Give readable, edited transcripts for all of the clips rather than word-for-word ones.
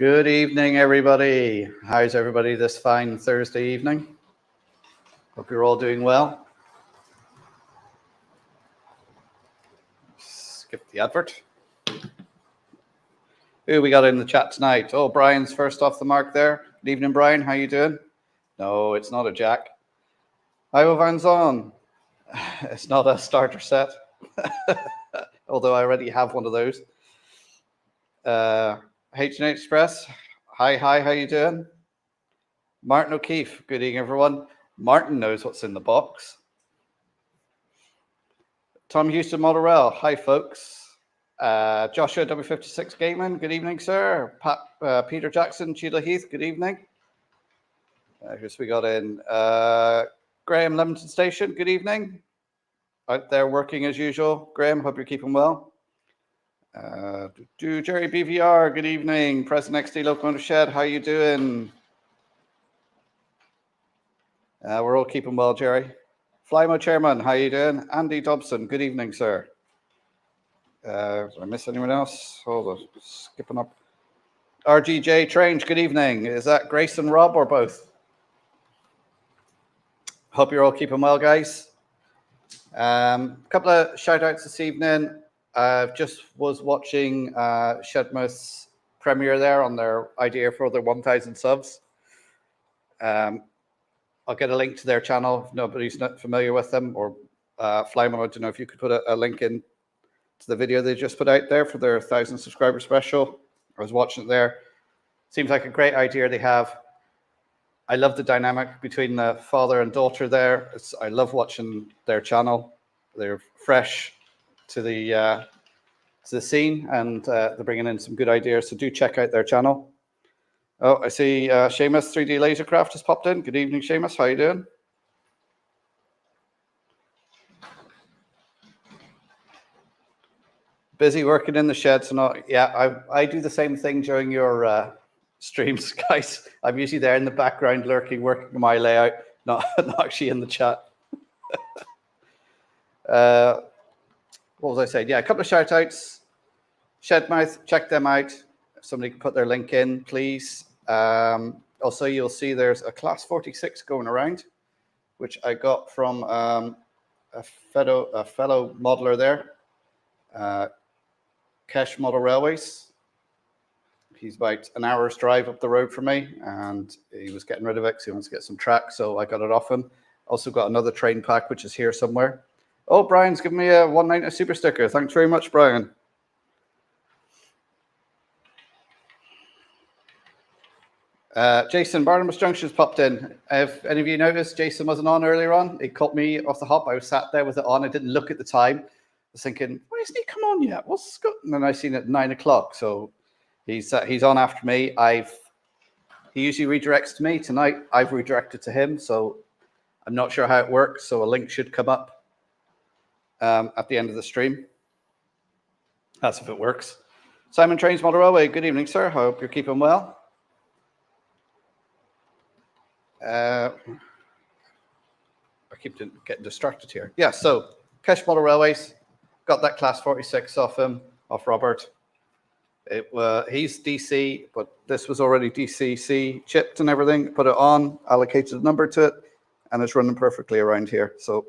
Good evening, everybody. How's everybody this fine Thursday evening? Hope you're all doing well. Skip the advert. Who we got in the chat tonight? Oh, Brian's first off the mark there. Good evening, Brian. How you doing? No, it's not a jack. Hi, Van Zon. It's not a starter set, although I already have one of those. H&H Express. Hi, how you doing? Martin O'Keefe. Good evening, everyone. Martin knows what's in the box. Tom Houston Motorel. Hi, folks. Joshua W56 Gaming. Good evening, sir. Peter Jackson, Cheetah Heath. Good evening. Who's we got in? Graham Lemington Station. Good evening. Out there working as usual. Graham, hope you're keeping well. Jerry BVR. Good evening. President XD Locomotive Shed. How you doing? We're all keeping well, Jerry. Flymo Chairman, how you doing? Andy Dobson, good evening, sir. Did I miss anyone else? Hold on, skipping up. RGJ Trange, good evening. Is that Grace and Rob or both? Hope you're all keeping well, guys. A couple of shout outs this evening. Just was watching Shedmouth's premiere there on their idea for their 1,000 subs. I'll get a link to their channel if nobody's not familiar with them, or Flymo, I don't know if you could put a link in to the video they just put out there for their 1,000 subscriber special. I was watching it there. Seems like a great idea they have. I love the dynamic between the father and daughter there. I love watching their channel. They're fresh to the scene, and they're bringing in some good ideas. So do check out their channel. Oh, I see Seamus 3D Lasercraft has popped in. Good evening, Seamus. How you doing? Busy working in the shed. So not, yeah, I do the same thing during your streams, guys. I'm usually there in the background lurking, working on my layout, not actually in the chat. What was I saying? Yeah, a couple of shout outs. Shedmouth, check them out. If somebody can put their link in, please. Also, you'll see there's a Class 46 going around, which I got from a fellow modeler there, Kesh Model Railways. He's about an hour's drive up the road from me, and he was getting rid of it because he wants to get some track, so I got it off him. Also got another train pack, which is here somewhere. Oh, Brian's giving me a 190 super sticker. Thanks very much, Brian. Jason, Barnabas Junction's popped in. If any of you noticed, Jason wasn't on earlier on. It caught me off the hop. I was sat there with it on. I didn't look at the time. I was thinking, why hasn't he come on yet? What's good? And then I seen it at 9 o'clock. So he's on after me. He usually redirects to me. Tonight, I've redirected to him. So I'm not sure how it works. So a link should come up at the end of the stream. That's if it works. Simon Trains Model Railway. Good evening, sir. Hope you're keeping well. I keep getting distracted here. Yeah, so Kesh Model Railways, got that Class 46 off him, off Robert. He's DC, but this was already DCC chipped and everything. Put it on, allocated a number to it, and it's running perfectly around here. So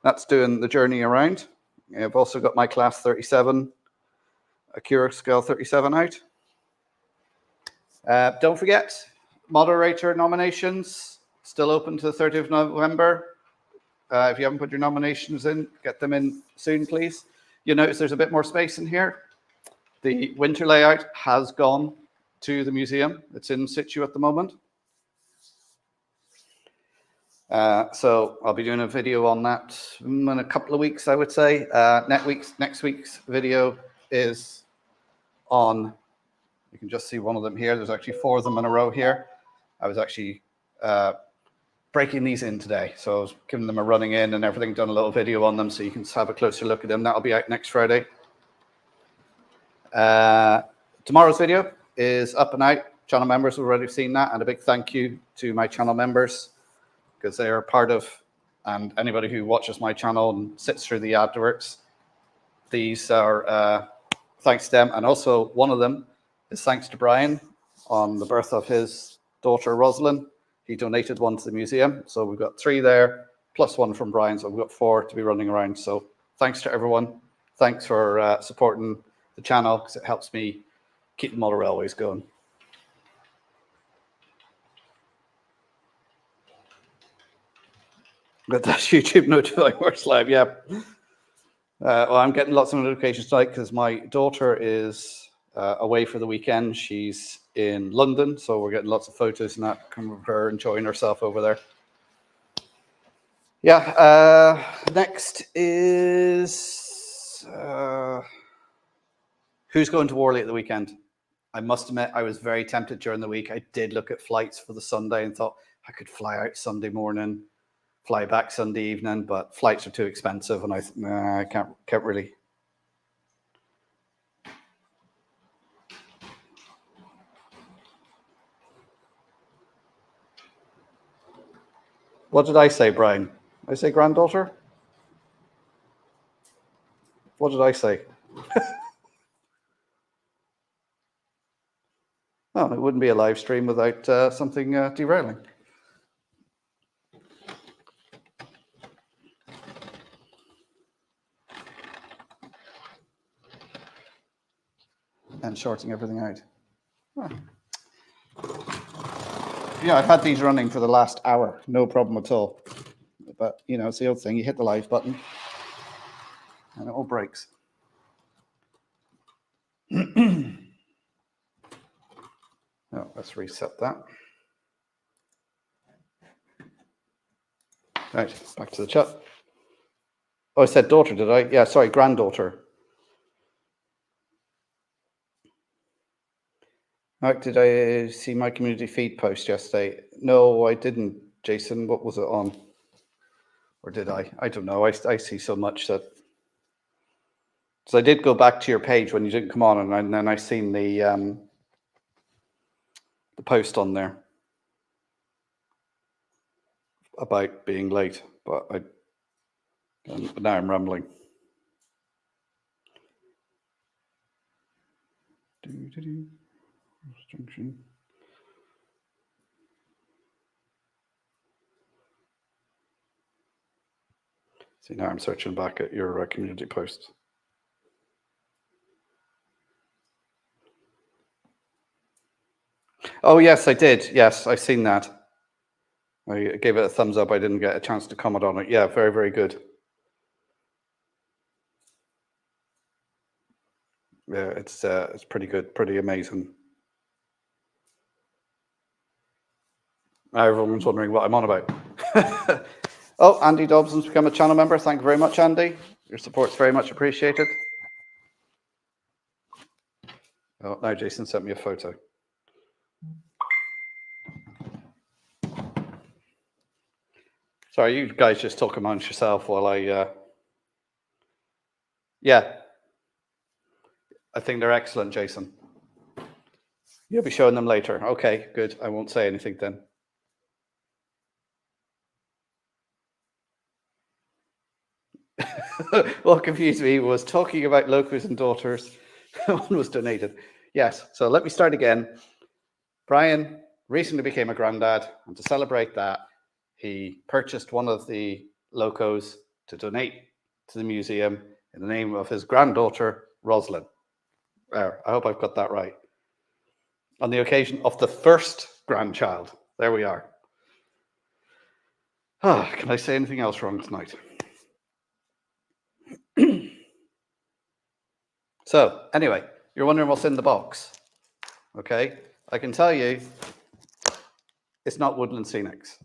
that's doing the journey around. I've also got my Class 37, Acura Scale 37 out. Don't forget, moderator nominations still open to the 30th of November. If you haven't put your nominations in, get them in soon, please. You'll notice there's a bit more space in here. The winter layout has gone to the museum. It's in situ at the moment. So I'll be doing a video on that in a couple of weeks, I would say. Next week's video is on, you can just see one of them here. There's actually 4 of them in a row here. I was actually breaking these in today. So I was giving them a running in and everything, done a little video on them so you can have a closer look at them. That'll be out next Friday. Tomorrow's video is up and out. Channel members have already seen that. And a big thank you to my channel members, because they are part of, and anybody who watches my channel and sits through the adverts. These are thanks to them. And also one of them is thanks to Brian on the birth of his daughter, Rosalind. He donated one to the museum. So we've got 3 there, plus 1 from Brian. So we've got 4 to be running around. So thanks to everyone. Thanks for supporting the channel, because it helps me keep the model railways going. But that's YouTube notifying where's live, yeah. Well, I'm getting lots of notifications tonight because my daughter is away for the weekend. She's in London, so we're getting lots of photos and that come of her enjoying herself over there. Yeah, next is who's going to Worley at the weekend? I must admit, I was very tempted during the week. I did look at flights for the Sunday and thought I could fly out Sunday morning, fly back Sunday evening, but flights are too expensive, and I can't really. What did I say, Brian? Did I say granddaughter? What did I say? Well, it wouldn't be a live stream without something derailing. And shorting everything out. Oh. Yeah, I've had these running for the last hour, no problem at all. But, you know, it's the old thing. You hit the live button and it all breaks. Oh, let's reset that. Right, back to the chat. Oh, I said daughter, did I? Yeah, sorry, granddaughter. Mark, did I see my community feed post yesterday? No, I didn't, Jason. What was it on? Or did I? I don't know. I see so much that... So I did go back to your page when you didn't come on, and then I seen the post on there about being late, but now I'm rambling. Junction. See, now I'm searching back at your community post. Oh, yes, I did. Yes, I've seen that. I gave it a thumbs up. I didn't get a chance to comment on it. Yeah, very, very good. Yeah, it's pretty good, pretty amazing. Now everyone's wondering what I'm on about. Oh, Andy Dobson's become a channel member. Thank you very much, Andy. Your support's very much appreciated. Oh, now Jason sent me a photo. Sorry, you guys just talk amongst yourself while I... Yeah. I think they're excellent, Jason. You'll be showing them later. Okay, good. I won't say anything then. What confused me was talking about locos and daughters. One was donated. Yes, so let me start again. Brian recently became a granddad, and to celebrate that, he purchased one of the locos to donate to the museum in the name of his granddaughter, Rosalind. I hope I've got that right. On the occasion of the first grandchild. There we are. Oh, can I say anything else wrong tonight? So, anyway, you're wondering what's in the box. Okay, I can tell you it's not Woodland Scenics.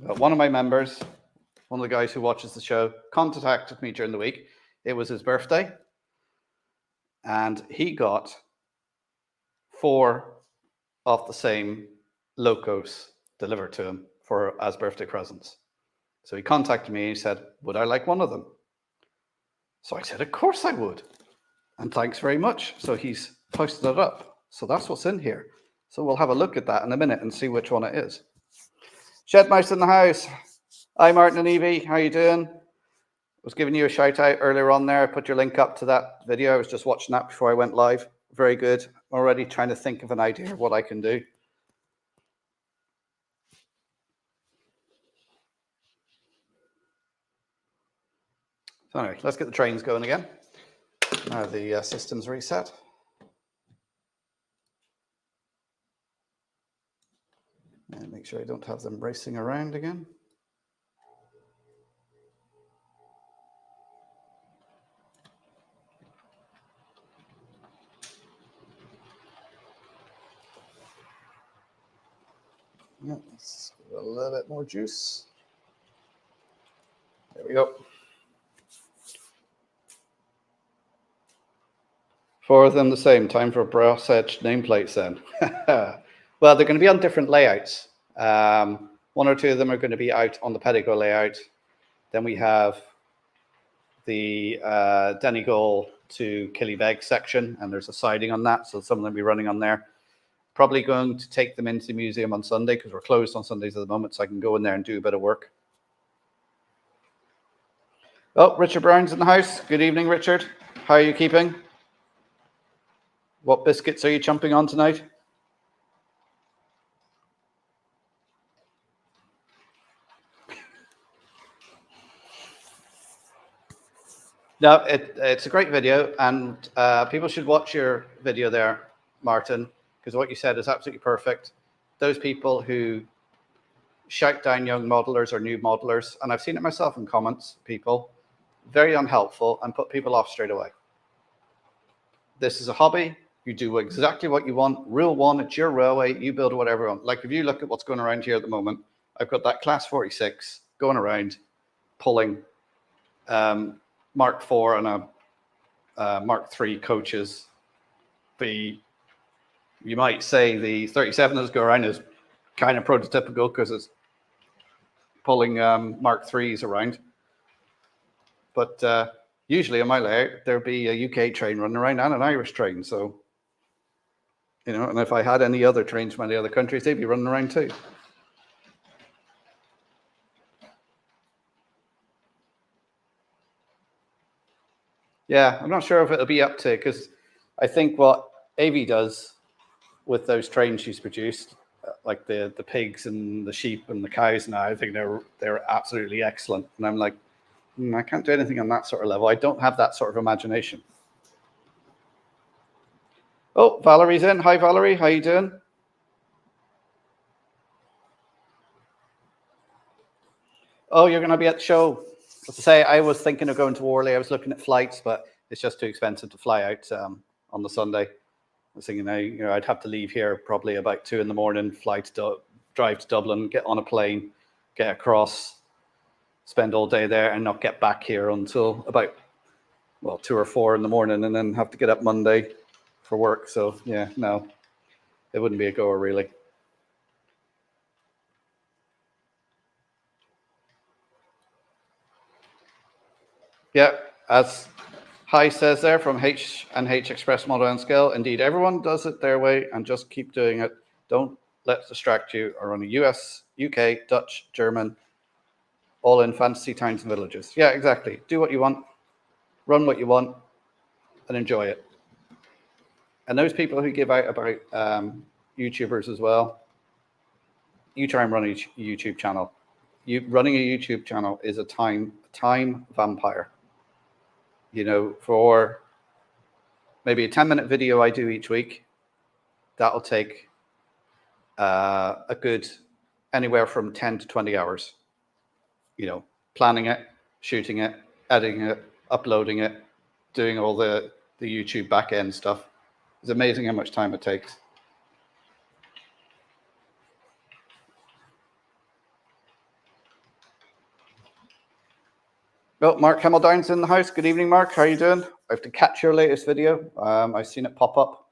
One of my members, one of the guys who watches the show, contacted me during the week. It was his birthday, and he got 4 of the same locos delivered to him as birthday presents. So he contacted me and he said, would I like one of them? So I said, of course I would. And thanks very much. So he's posted it up. So that's what's in here. So we'll have a look at that in a minute and see which one it is. Shed Mouse in the house. Hi, Martin and Evie. How you doing? I was giving you a shout out earlier on there. I put your link up to that video. I was just watching that before I went live. very good. I'm already trying to think of an idea of what I can do. So anyway, let's get the trains going again. Now the system's reset. And make sure I don't have them racing around again. Yeah, let's give it a little bit more juice. There we go. 4 of them the same. Time for brass edge nameplates then. Well, they're going to be on different layouts. 1 or 2 of them are going to be out on the Pedigree layout. Then we have the Donegal to Killybegs section, and there's a siding on that, so some of them will be running on there. Probably going to take them into the museum on Sunday because we're closed on Sundays at the moment, so I can go in there and do a bit of work. Oh, Richard Brown's in the house. Good evening, Richard. How are you keeping? What biscuits are you chomping on tonight? No, it's a great video, and people should watch your video there, Martin, because what you said is absolutely perfect. Those people who shout down young modelers or new modelers, and I've seen it myself in comments, people, very unhelpful and put people off straight away. This is a hobby. You do exactly what you want. Rule 1, it's your railway. You build whatever you want. Like if you look at what's going around here at the moment, I've got that Class 46 going around, pulling Mark 4 and a Mark 3 coaches. You might say the 37 that's go around is kind of prototypical because it's pulling Mark 3s around. But usually in my layout, there'd be a UK train running around and an Irish train. So, you know, and if I had any other trains from any other countries, they'd be running around too. Yeah, I'm not sure if it'll be up to, because I think what AV does with those trains she's produced, like the pigs and the sheep and the cows now, I think they're absolutely excellent. And I'm like, I can't do anything on that sort of level. I don't have that sort of imagination. Oh, Valerie's in. Hi, Valerie. How you doing? Oh, you're going to be at the show. As I say, I was thinking of going to Worley. I was looking at flights, but it's just too expensive to fly out on the Sunday. I was thinking, I'd have to leave here probably about 2 a.m, drive to Dublin, get on a plane, get across, spend all day there, and not get back here until about 2 or 4 in the morning, and then have to get up Monday for work. So yeah, no, it wouldn't be a goer really. Yeah, as Hi says there from H&H Express Model and Scale, indeed, everyone does it their way and just keep doing it. Don't let it distract you or on a US, UK, Dutch, German, all in fantasy towns and villages. Yeah, exactly. Do what you want, run what you want, and enjoy it. And those people who give out about YouTubers as well, you try and run a YouTube channel. Running a YouTube channel is a time vampire. You know, for maybe a 10-minute video I do each week, that'll take a good anywhere from 10 to 20 hours. You know, planning it, shooting it, editing it, uploading it, doing all the YouTube back end stuff. It's amazing how much time it takes. Well, Mark Hamildown's in the house. Good evening, Mark. How are you doing? I have to catch your latest video. I've seen it pop up.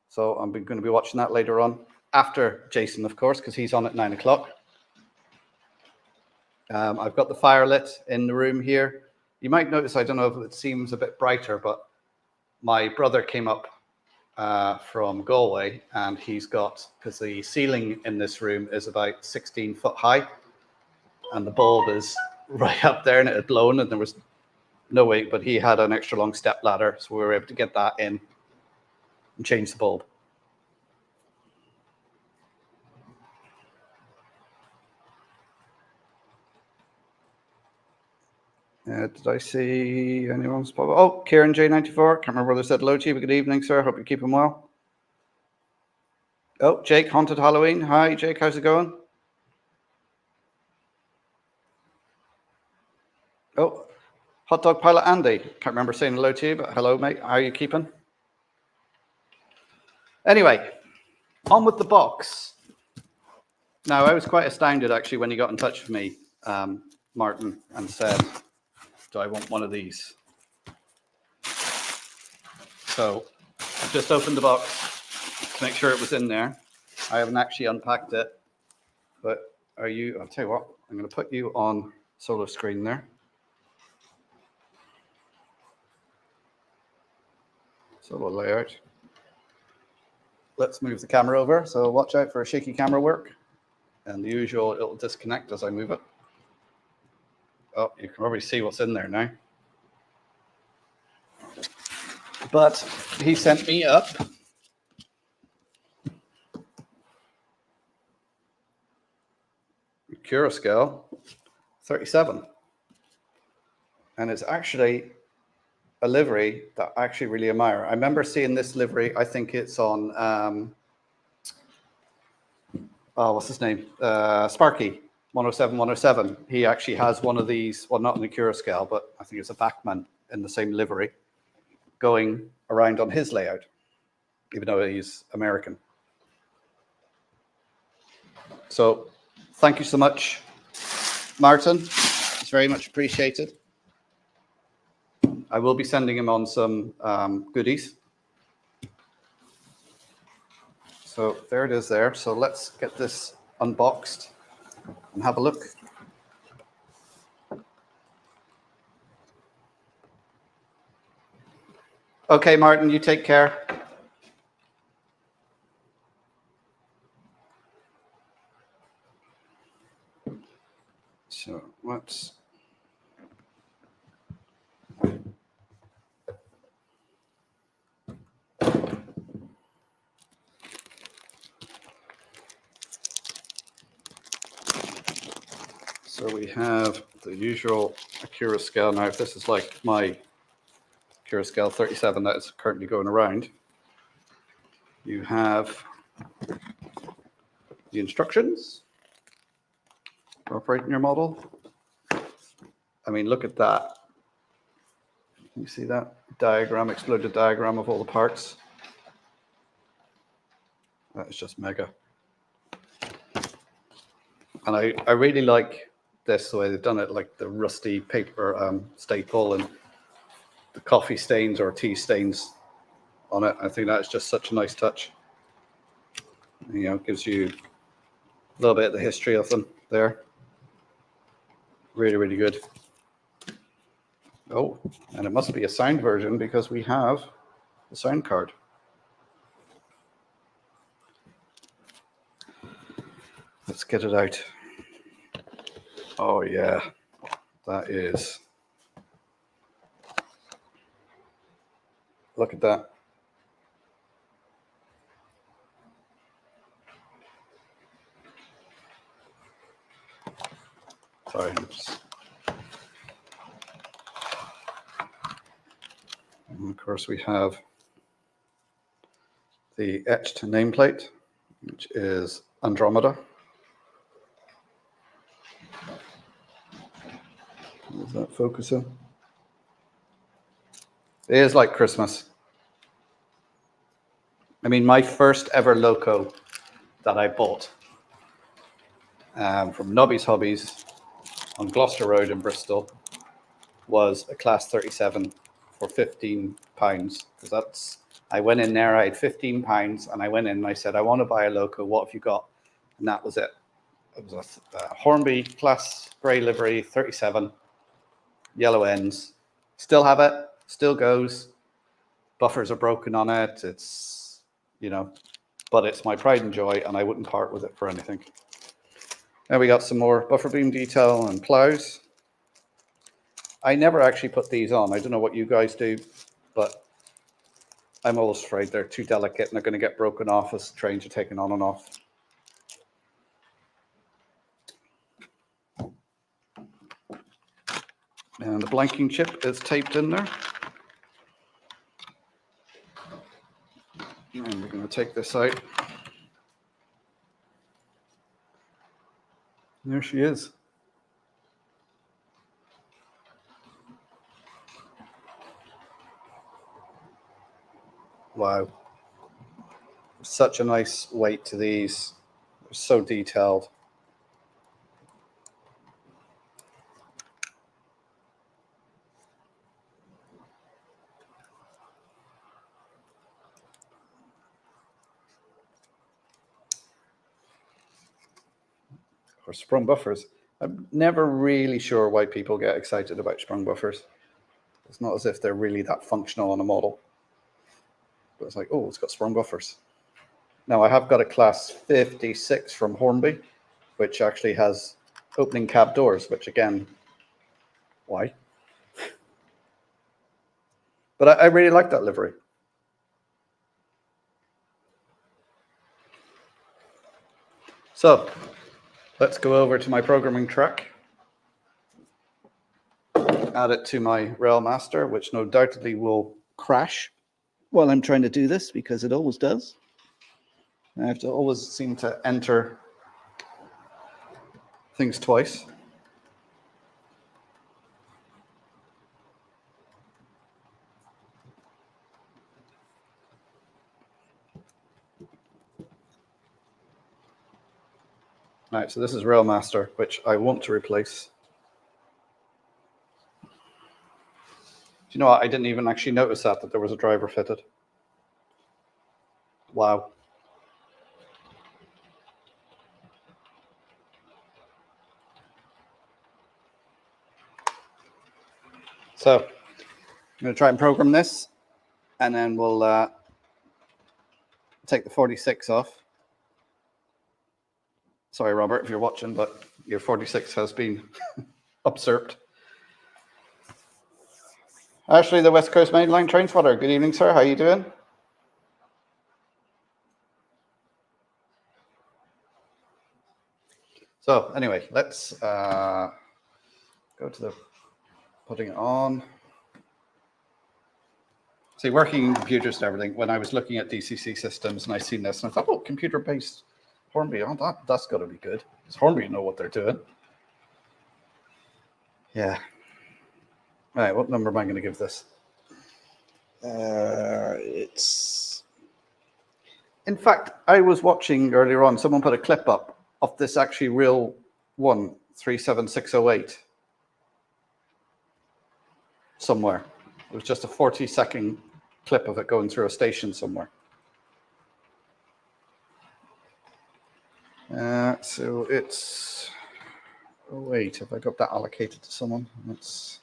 So I'm going to be watching that later on. After Jason, of course, because he's on at 9 o'clock. I've got the fire lit in the room here. You might notice, I don't know if it seems a bit brighter, but my brother came up from Galway, and he's got, because the ceiling in this room is about 16 foot high, and the bulb is right up there, and it had blown, and there was no way, but he had an extra long step ladder, so we were able to get that in. and change the bulb. Did I see anyone's pop? Oh, Kieran J94. Can't remember whether I said hello to you, but good evening, sir. Hope you're keeping well. Oh, Jake, Haunted Halloween. Hi, Jake. How's it going? Oh, Hot Dog Pilot Andy. Can't remember saying hello to you, but hello, mate. How are you keeping? Anyway, on with the box. Now, I was quite astounded, actually, when he got in touch with me, Martin, and said, do I want one of these? So I've just opened the box to make sure it was in there. I haven't actually unpacked it, but I'll tell you what, I'm going to put you on solo screen there. Solo layout. Let's move the camera over. So watch out for a shaky camera work. And the usual, it'll disconnect as I move it. Oh, you can probably see what's in there now. But he sent me up Curascale 37. And it's actually a livery that I actually really admire. I remember seeing this livery, I think it's on, what's his name? Sparky, 107, 107. He actually has one of these, well, not in the Curascale, but I think it's a Bachmann in the same livery going around on his layout, even though he's American. So thank you so much, Martin. It's very much appreciated. I will be sending him on some goodies. So there it is there. So let's get this unboxed and have a look. Okay, Martin, you take care. So let's... So we have the usual Curascale. Now, if this is like my Curascale 37 that is currently going around, you have the instructions for operating your model. I mean, look at that. Can you see that diagram, exploded diagram of all the parts? That is just mega. And I really like this, the way they've done it, like the rusty paper staple and the coffee stains or tea stains on it. I think that's just such a nice touch. You know, it gives you a little bit of the history of them there. Really, really good. Oh, and it must be a sound version because we have the sound card. Let's get it out. Oh yeah, that is. Look at that. Sorry, and of course we have the etched nameplate, which is Andromeda. Is that focusing? It is like Christmas. I mean, my first ever loco that I bought from Nobby's Hobbies on Gloucester Road in Bristol was a class 37 for £15. Because that's, I went in there, I had £15, and I went in and I said, I want to buy a loco. What have you got? And that was it. It was a Hornby class grey livery 37, yellow ends. Still have it. Still goes. Buffers are broken on it. It's, you know, but it's my pride and joy, and I wouldn't part with it for anything. Then we got some more buffer beam detail and plows. I never actually put these on. I don't know what you guys do, but I'm always afraid they're too delicate and they're going to get broken off as trains are taken on and off. And the blanking chip is taped in there. And we're going to take this out. There she is. Wow. Such a nice weight to these. They're so detailed. Or sprung buffers. I'm never really sure why people get excited about sprung buffers. It's not as if they're really that functional on a model. But it's like, oh, it's got sprung buffers. Now, I have got a class 56 from Hornby, which actually has opening cab doors, which again, why? But I really like that livery. So let's go over to my programming track. Add it to my Railmaster, which no doubtedly will crash while I'm trying to do this, because it always does. I have to always seem to enter things twice. All right, so this is Railmaster, which I want to replace. Do you know what? I didn't even actually notice that there was a driver fitted. Wow. So I'm going to try and program this, and then we'll take the 46 off. Sorry, Robert, if you're watching, but your 46 has been usurped. Ashley, the West Coast Main Line train spotter. Good evening, sir. How are you doing? So anyway, let's go to the putting it on. See, working in computers and everything, when I was looking at DCC systems and I seen this, and I thought, oh, computer-based Hornby, oh, that's got to be good. Because Hornby know what they're doing. Yeah. All right, what number am I going to give this? It's... In fact, I was watching earlier on, someone put a clip up of this actually real one, 37608, somewhere. It was just a 40-second clip of it going through a station somewhere. So it's, oh wait, have I got that allocated to someone? Let's,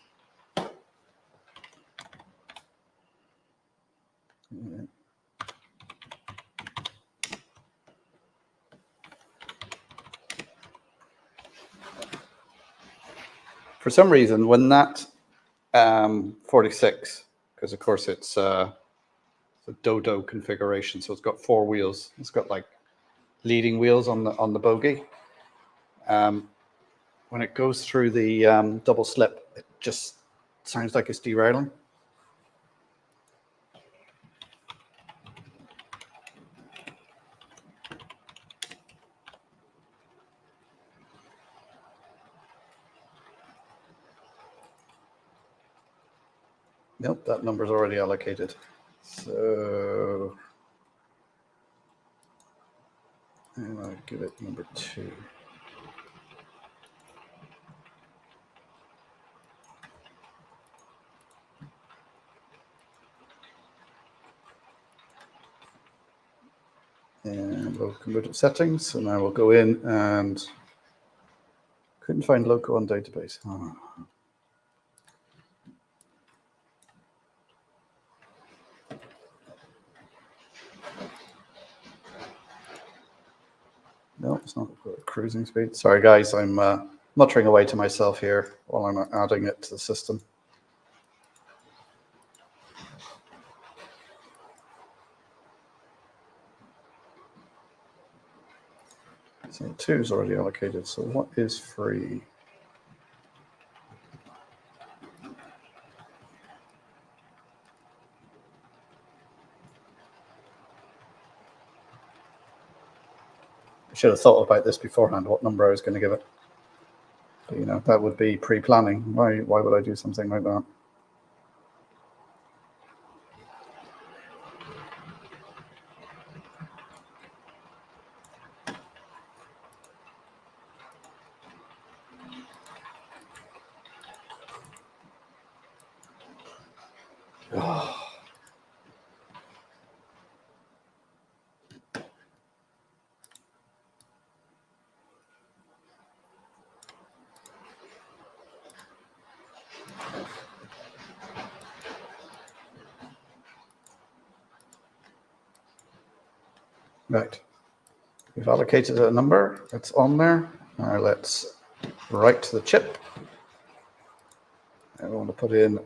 for some reason, when that 46, because of course it's a Dodo configuration, so it's got 4 wheels. It's got like leading wheels on the bogie. When it goes through the double slip, it just sounds like it's derailing. Nope, that number's already allocated. So I'll give it number 2. And we'll convert it settings. So now we'll go in and couldn't find local on database. Oh. No, it's not cruising speed. Sorry, guys, I'm muttering away to myself here while I'm adding it to the system. So 2 is already allocated. So what is free? I should have thought about this beforehand, what number I was going to give it. But, you know, that would be pre-planning. Why would I do something like that? Right. We've allocated a number. It's on there. Now let's write to the chip. I want to put in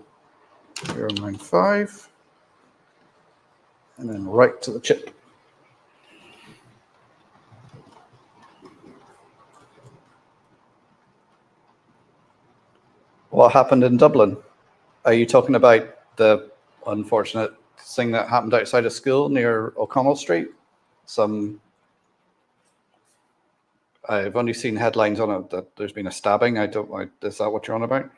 095 and then write to the chip. What happened in Dublin? Are you talking about the unfortunate thing that happened outside of school near O'Connell Street? I've only seen headlines on it that there's been a stabbing. Is that what you're on about?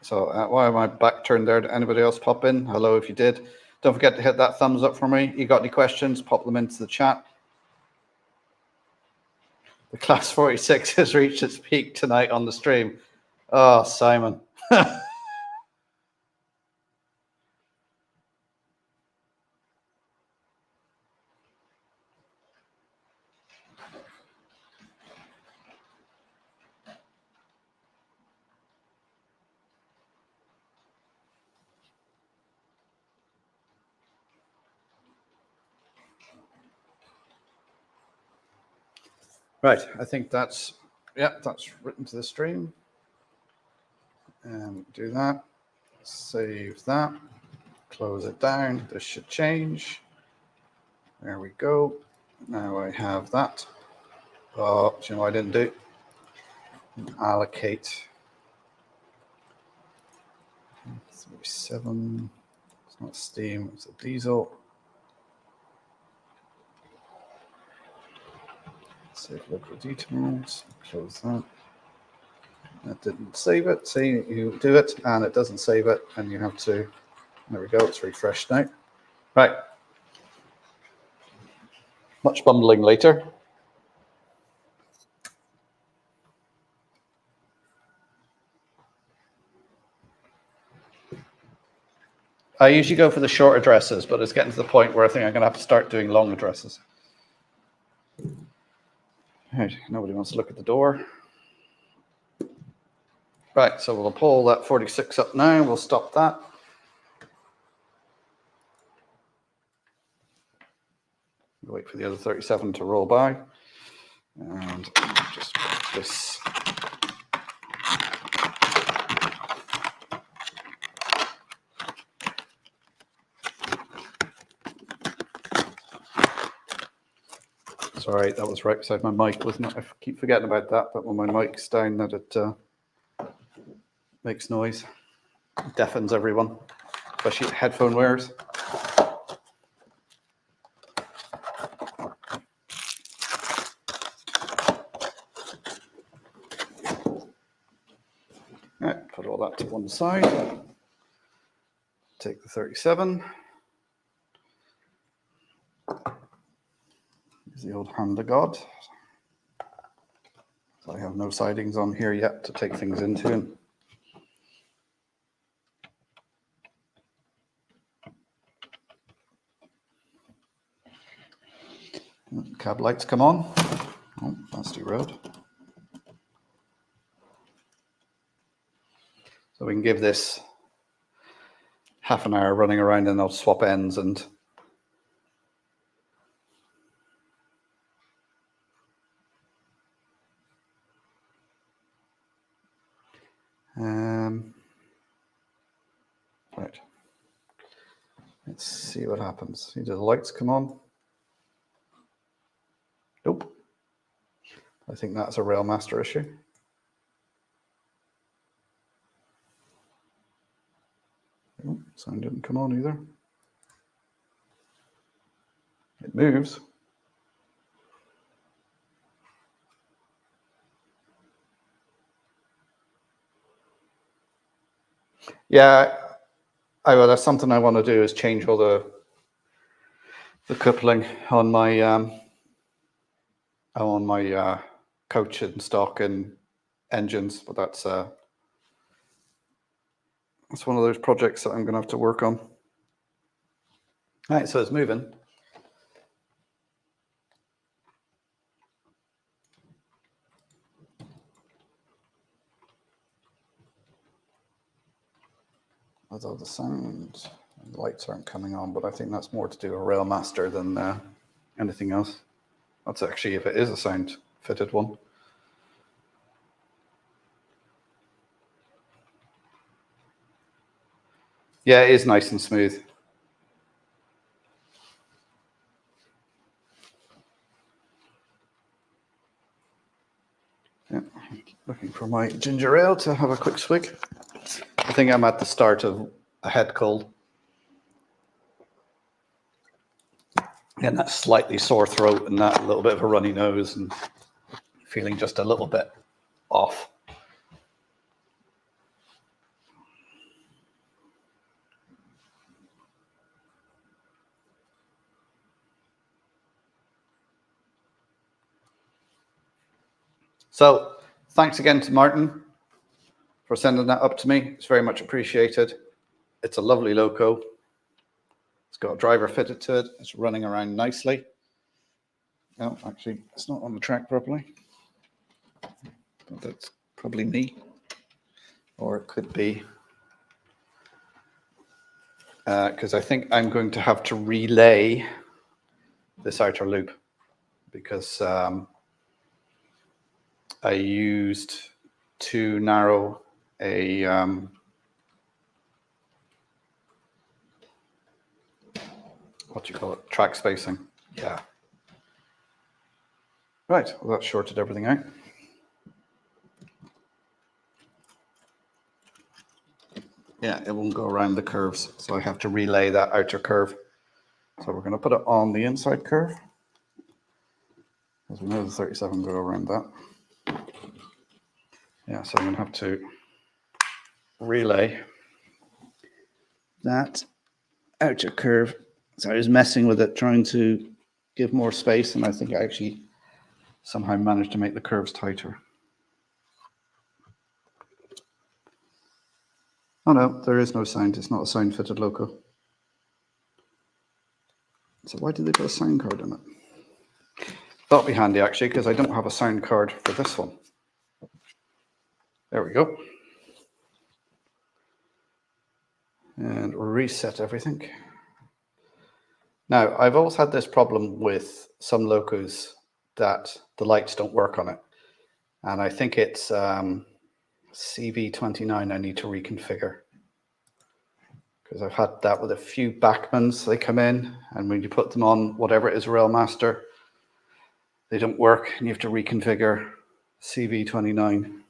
So why am I back turned there? Did anybody else pop in? Hello, if you did. Don't forget to hit that thumbs up for me. You got any questions? Pop them into the chat. The class 46 has reached its peak tonight on the stream. Oh, Simon. Right, I think that's written to the stream. And do that, save that, close it down. This should change. There we go. Now I have that. Oh, do you know what I didn't do? Allocate 37. It's not steam, it's a diesel. Save local details, close that. That didn't save it. See, you do it and it doesn't save it, and you have to, there we go, it's refreshed now. Right. Much bumbling later. I usually go for the short addresses, but it's getting to the point where I think I'm going to have to start doing long addresses. Right, nobody wants to look at the door. Right, so we'll pull that 46 up now. We'll stop that. Wait for the other 37 to roll by. And just put this. Sorry, that was right beside my mic, wasn't it? I keep forgetting about that, but when my mic's down, that it makes noise. It deafens everyone, especially headphone wearers. Right, put all that to one side. Take the 37. Use the old hand of God. So I have no sidings on here yet to take things into. Cab lights come on. Oh, nasty road. So we can give this half an hour running around and I'll swap ends and right. Let's see what happens. See, do the lights come on? Nope. I think that's a Railmaster issue. Oh, sound didn't come on either. It moves. Yeah, that's something I want to do, is change all the coupling on my coach and stock and engines, but that's one of those projects that I'm going to have to work on. All right, so it's moving. Although the sound and the lights aren't coming on, but I think that's more to do with Railmaster than anything else. That's actually, if it is a sound fitted one. Yeah, it is nice and smooth. Yeah, looking for my ginger ale to have a quick swig. I think I'm at the start of a head cold. And that slightly sore throat and that little bit of a runny nose and feeling just a little bit off. So thanks again to Martin for sending that up to me. It's very much appreciated. It's a lovely loco. It's got a driver fitted to it. It's running around nicely. No, actually, it's not on the track properly. But that's probably me. Or it could be, because I think I'm going to have to relay this outer loop, because I used too narrow a what do you call it? Track spacing. Yeah. Right. Well, that shorted everything out. Yeah, it won't go around the curves, so I have to relay that outer curve. So we're going to put it on the inside curve, as we know the 37 go around that. Yeah, so I'm going to have to relay that outer curve. So I was messing with it, trying to give more space, and I think I actually somehow managed to make the curves tighter. Oh no, there is no sound. It's not a sound fitted loco. So why did they put a sound card in it? That'll be handy actually, because I don't have a sound card for this one. There we go. And reset everything. Now, I've always had this problem with some locos that the lights don't work on it. And I think it's CV29 I need to reconfigure. Because I've had that with a few Backmans. They come in, and when you put them on whatever it is, Railmaster, they don't work, and you have to reconfigure CV29.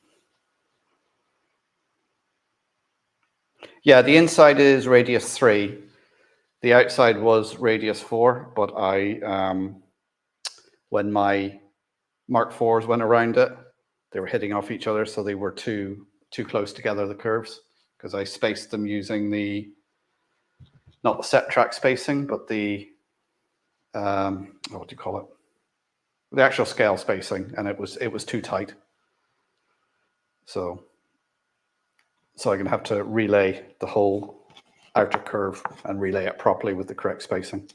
Yeah, the inside is radius 3. The outside was radius 4, but when my Mark IVs went around it, they were hitting off each other, so they were too close together, the curves, because I spaced them using not the set track spacing, but the what do you call it? The actual scale spacing, and it was too tight. So I'm going to have to relay the whole outer curve and relay it properly with the correct spacing.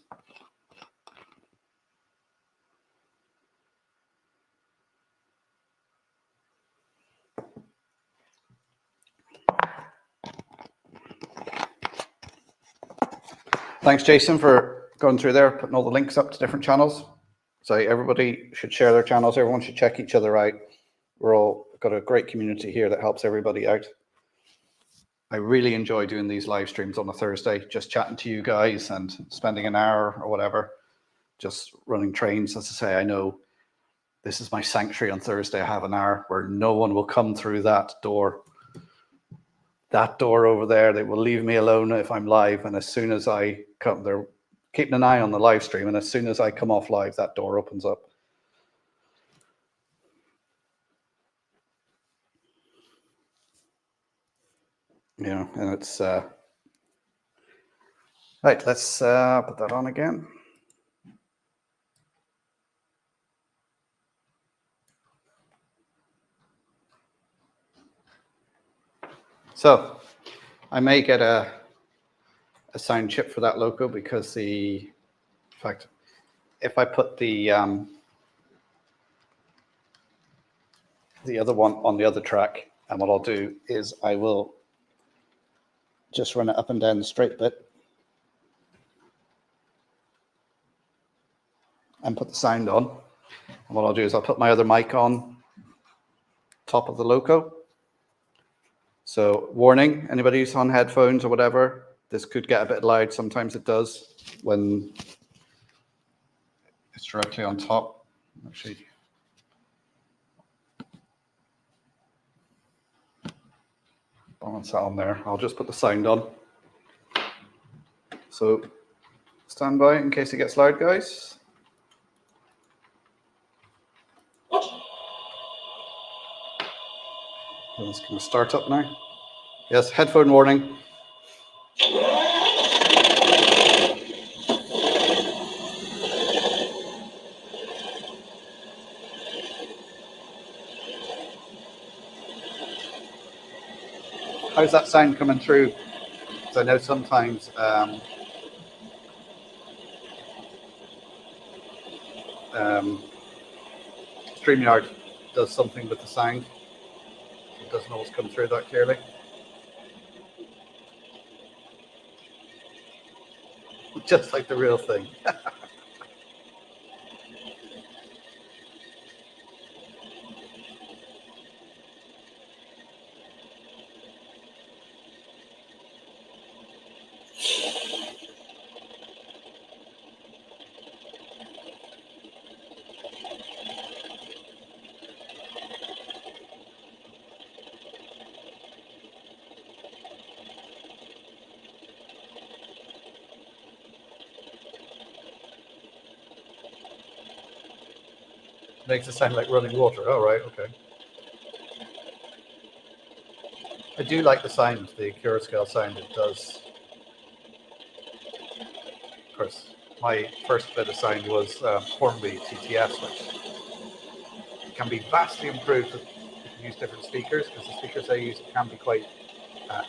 Thanks, Jason, for going through there, putting all the links up to different channels. So everybody should share their channels. Everyone should check each other out. We're all got a great community here that helps everybody out. I really enjoy doing these live streams on a Thursday, just chatting to you guys and spending an hour or whatever, just running trains. As I say, I know This is my sanctuary on Thursday. I have an hour where no one will come through that door. That door over there, they will leave me alone if I'm live. And as soon as I come, they're keeping an eye on the live stream. And as soon as I come off live, that door opens up. You know, and it's right. Let's put that on again. So I may get a sound chip for that logo because in fact, if I put the other one on the other track, and what I'll do is I will just run it up and down the straight bit and put the sound on. And what I'll do is I'll put my other mic on top of the logo. So warning, anybody who's on headphones or whatever, this could get a bit loud. Sometimes it does when it's directly on top. Actually, balance that on there. I'll just put the sound on. So stand by in case it gets loud, guys. It's going to start up now. Yes, headphone warning. How's that sound coming through? Because I know sometimes StreamYard does something with the sound. It doesn't always come through that clearly. Just like the real thing. Makes it sound like running water. Oh, right, okay. I do like the sound, the Curascale sound it does. Of course, my first bit of sound was Hornby TTS, which can be vastly improved if you use different speakers, because the speakers I use can be quite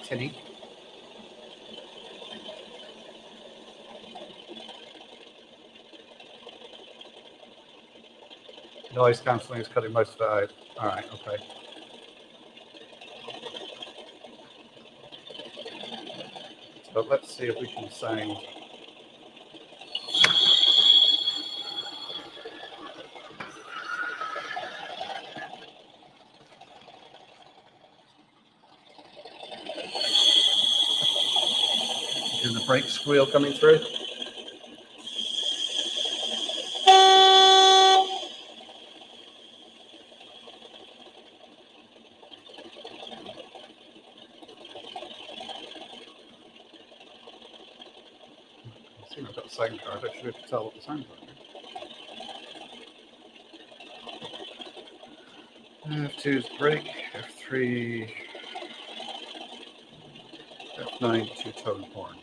tinny. Noise cancelling is cutting most of it out. All right, okay. So let's see if we can sound. Is the brake squeal coming through? I've got the sound card. I should be able to tell what the sound card is. F2 is brake, F3, F9 two-tone horn.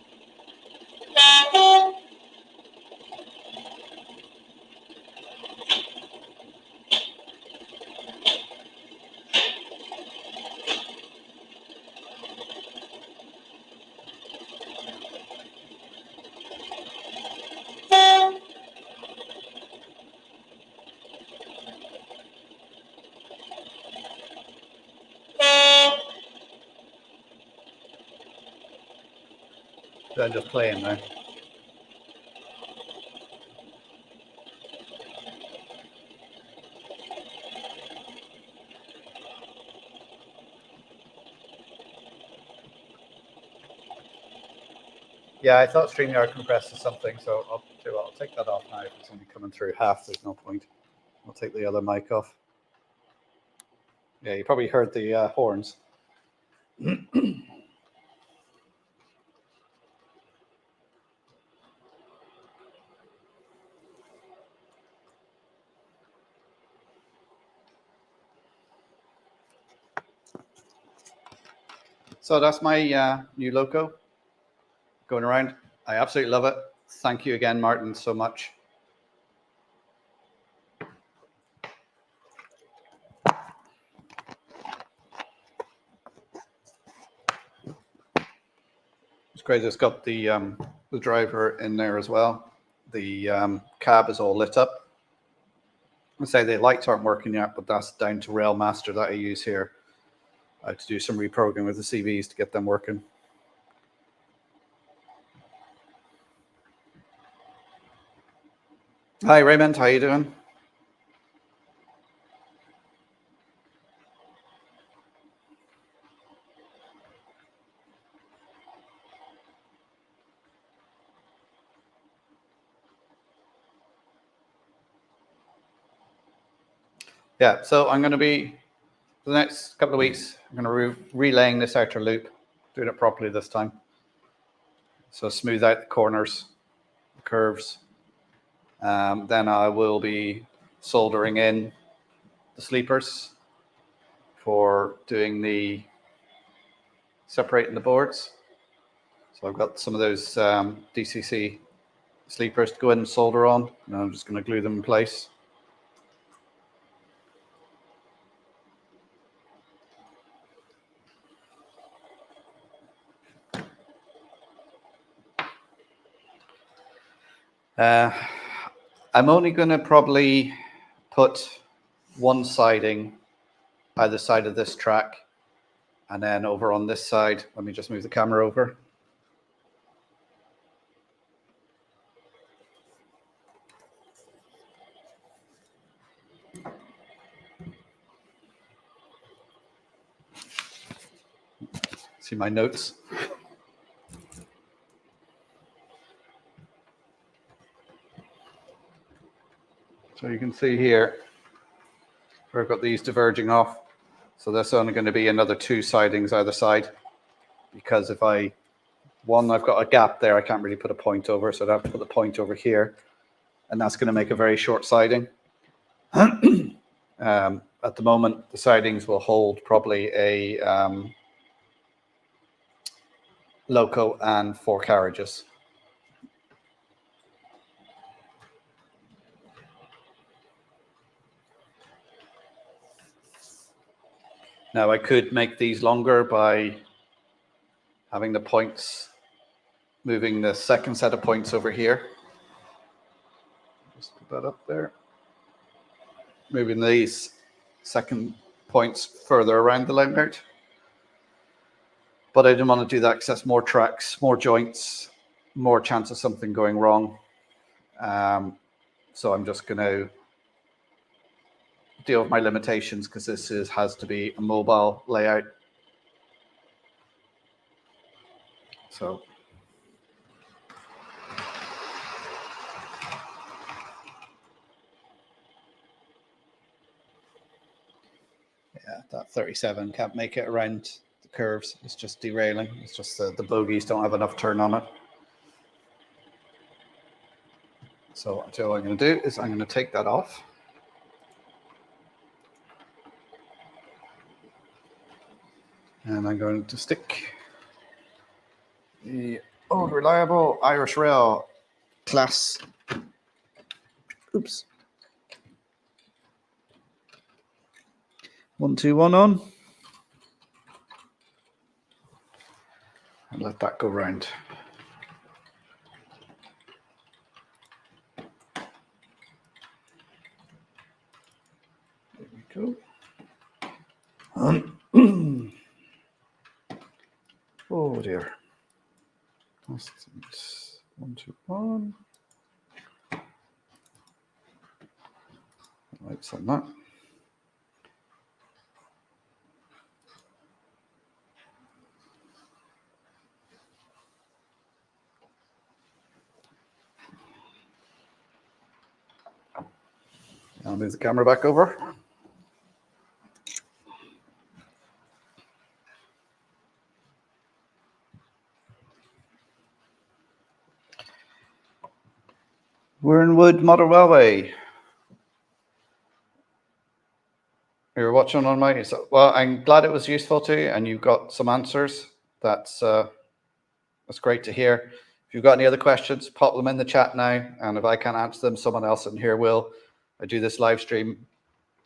So I'm just playing now. Yeah, I thought StreamYard compresses something, so I'll take that off now. If it's only coming through half, there's no point. I'll take the other mic off. Yeah, you probably heard the horns. So that's my new loco going around. I absolutely love it. Thank you again, Martin, so much. It's great. It's got the driver in there as well. The cab is all lit up. I say the lights aren't working yet, but that's down to Railmaster that I use here. I had to do some reprogramming with the CVs to get them working. Hi, Raymond. How you doing? Yeah, so I'm going to be, for the next couple of weeks, I'm going to relaying this outer loop, doing it properly this time. So smooth out the corners, the curves. Then I will be soldering in the sleepers for doing the separating the boards. So I've got some of those DCC sleepers to go in and solder on, and I'm just going to glue them in place. I'm only going to probably put one siding either side of this track, and then over on this side, let me just move the camera over. See my notes. So you can see here, where I've got these diverging off. So there's only going to be another two sidings either side, because if I've got a gap there, I can't really put a point over, so I'd have to put the point over here, and that's going to make a very short siding. At the moment, the sidings will hold probably a loco and 4 carriages. Now I could make these longer by having the points, moving the second set of points over here. Just put that up there. Moving these second points further around the layout. But I didn't want to do that because that's more tracks, more joints, more chance of something going wrong. So I'm just going to deal with my limitations because this has to be a mobile layout. So yeah, that 37 can't make it around the curves. It's just derailing. It's just the bogies don't have enough turn on it. So what I'm going to do is I'm going to take that off. And I'm going to stick the old reliable Irish Rail class. Oops. 121 on. And let that go round. There we go. Oh dear. 121. Lights on that. I'll move the camera back over. Wernwood Model Railway. You're watching on my, well, I'm glad it was useful to you and you got some answers. That's great to hear. If you've got any other questions, pop them in the chat now. And if I can't answer them, someone else in here will. I do this live stream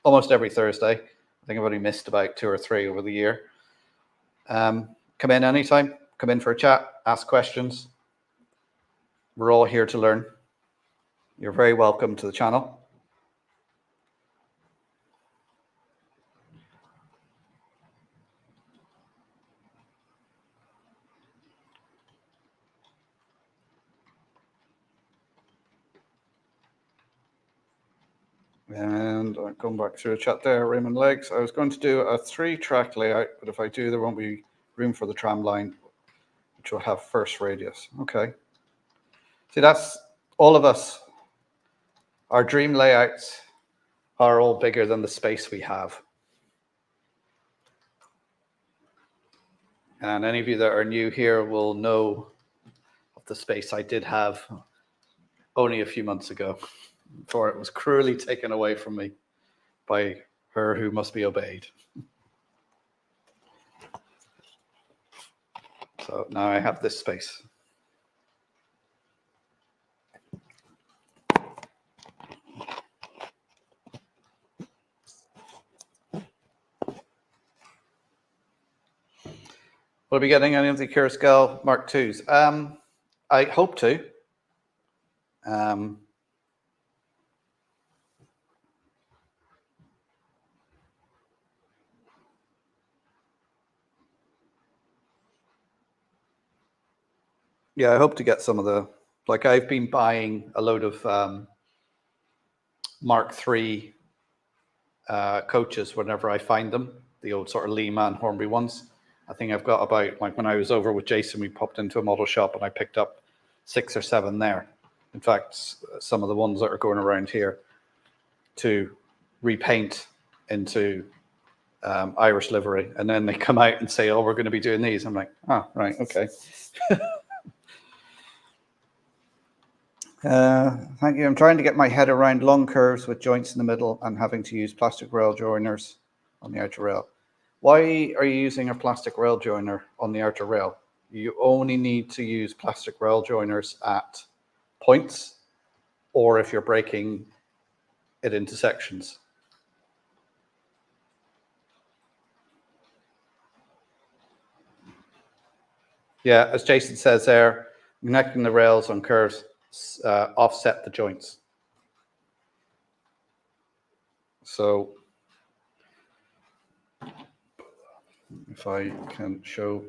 almost every Thursday. I think I've only missed about 2 or 3 over the year. Come in anytime, come in for a chat, ask questions. We're all here to learn. You're very welcome to the channel. And I'm going back through the chat there, Raymond Legs. I was going to do a 3-track layout, but if I do, there won't be room for the tram line, which will have first radius. Okay. See, that's all of us. Our dream layouts are all bigger than the space we have. And any of you that are new here will know of the space I did have only a few months ago, before it was cruelly taken away from me by her who must be obeyed. So now I have this space. Will I be getting any of the Curascal Mark IIs? I hope to. Yeah, I hope to get some of the, like I've been buying a load of Mark III coaches whenever I find them, the old sort of Lehman Hornby ones. I think I've got about, like when I was over with Jason, we popped into a model shop and I picked up 6 or 7 there. In fact, some of the ones that are going around here to repaint into Irish livery. And then they come out and say, oh, we're going to be doing these. I'm like, oh, right, okay. Thank you. I'm trying to get my head around long curves with joints in the middle and having to use plastic rail joiners on the outer rail. Why are you using a plastic rail joiner on the outer rail? You only need to use plastic rail joiners at points or if you're breaking it into sections. Yeah, as Jason says there, connecting the rails on curves offset the joints. So if I can show,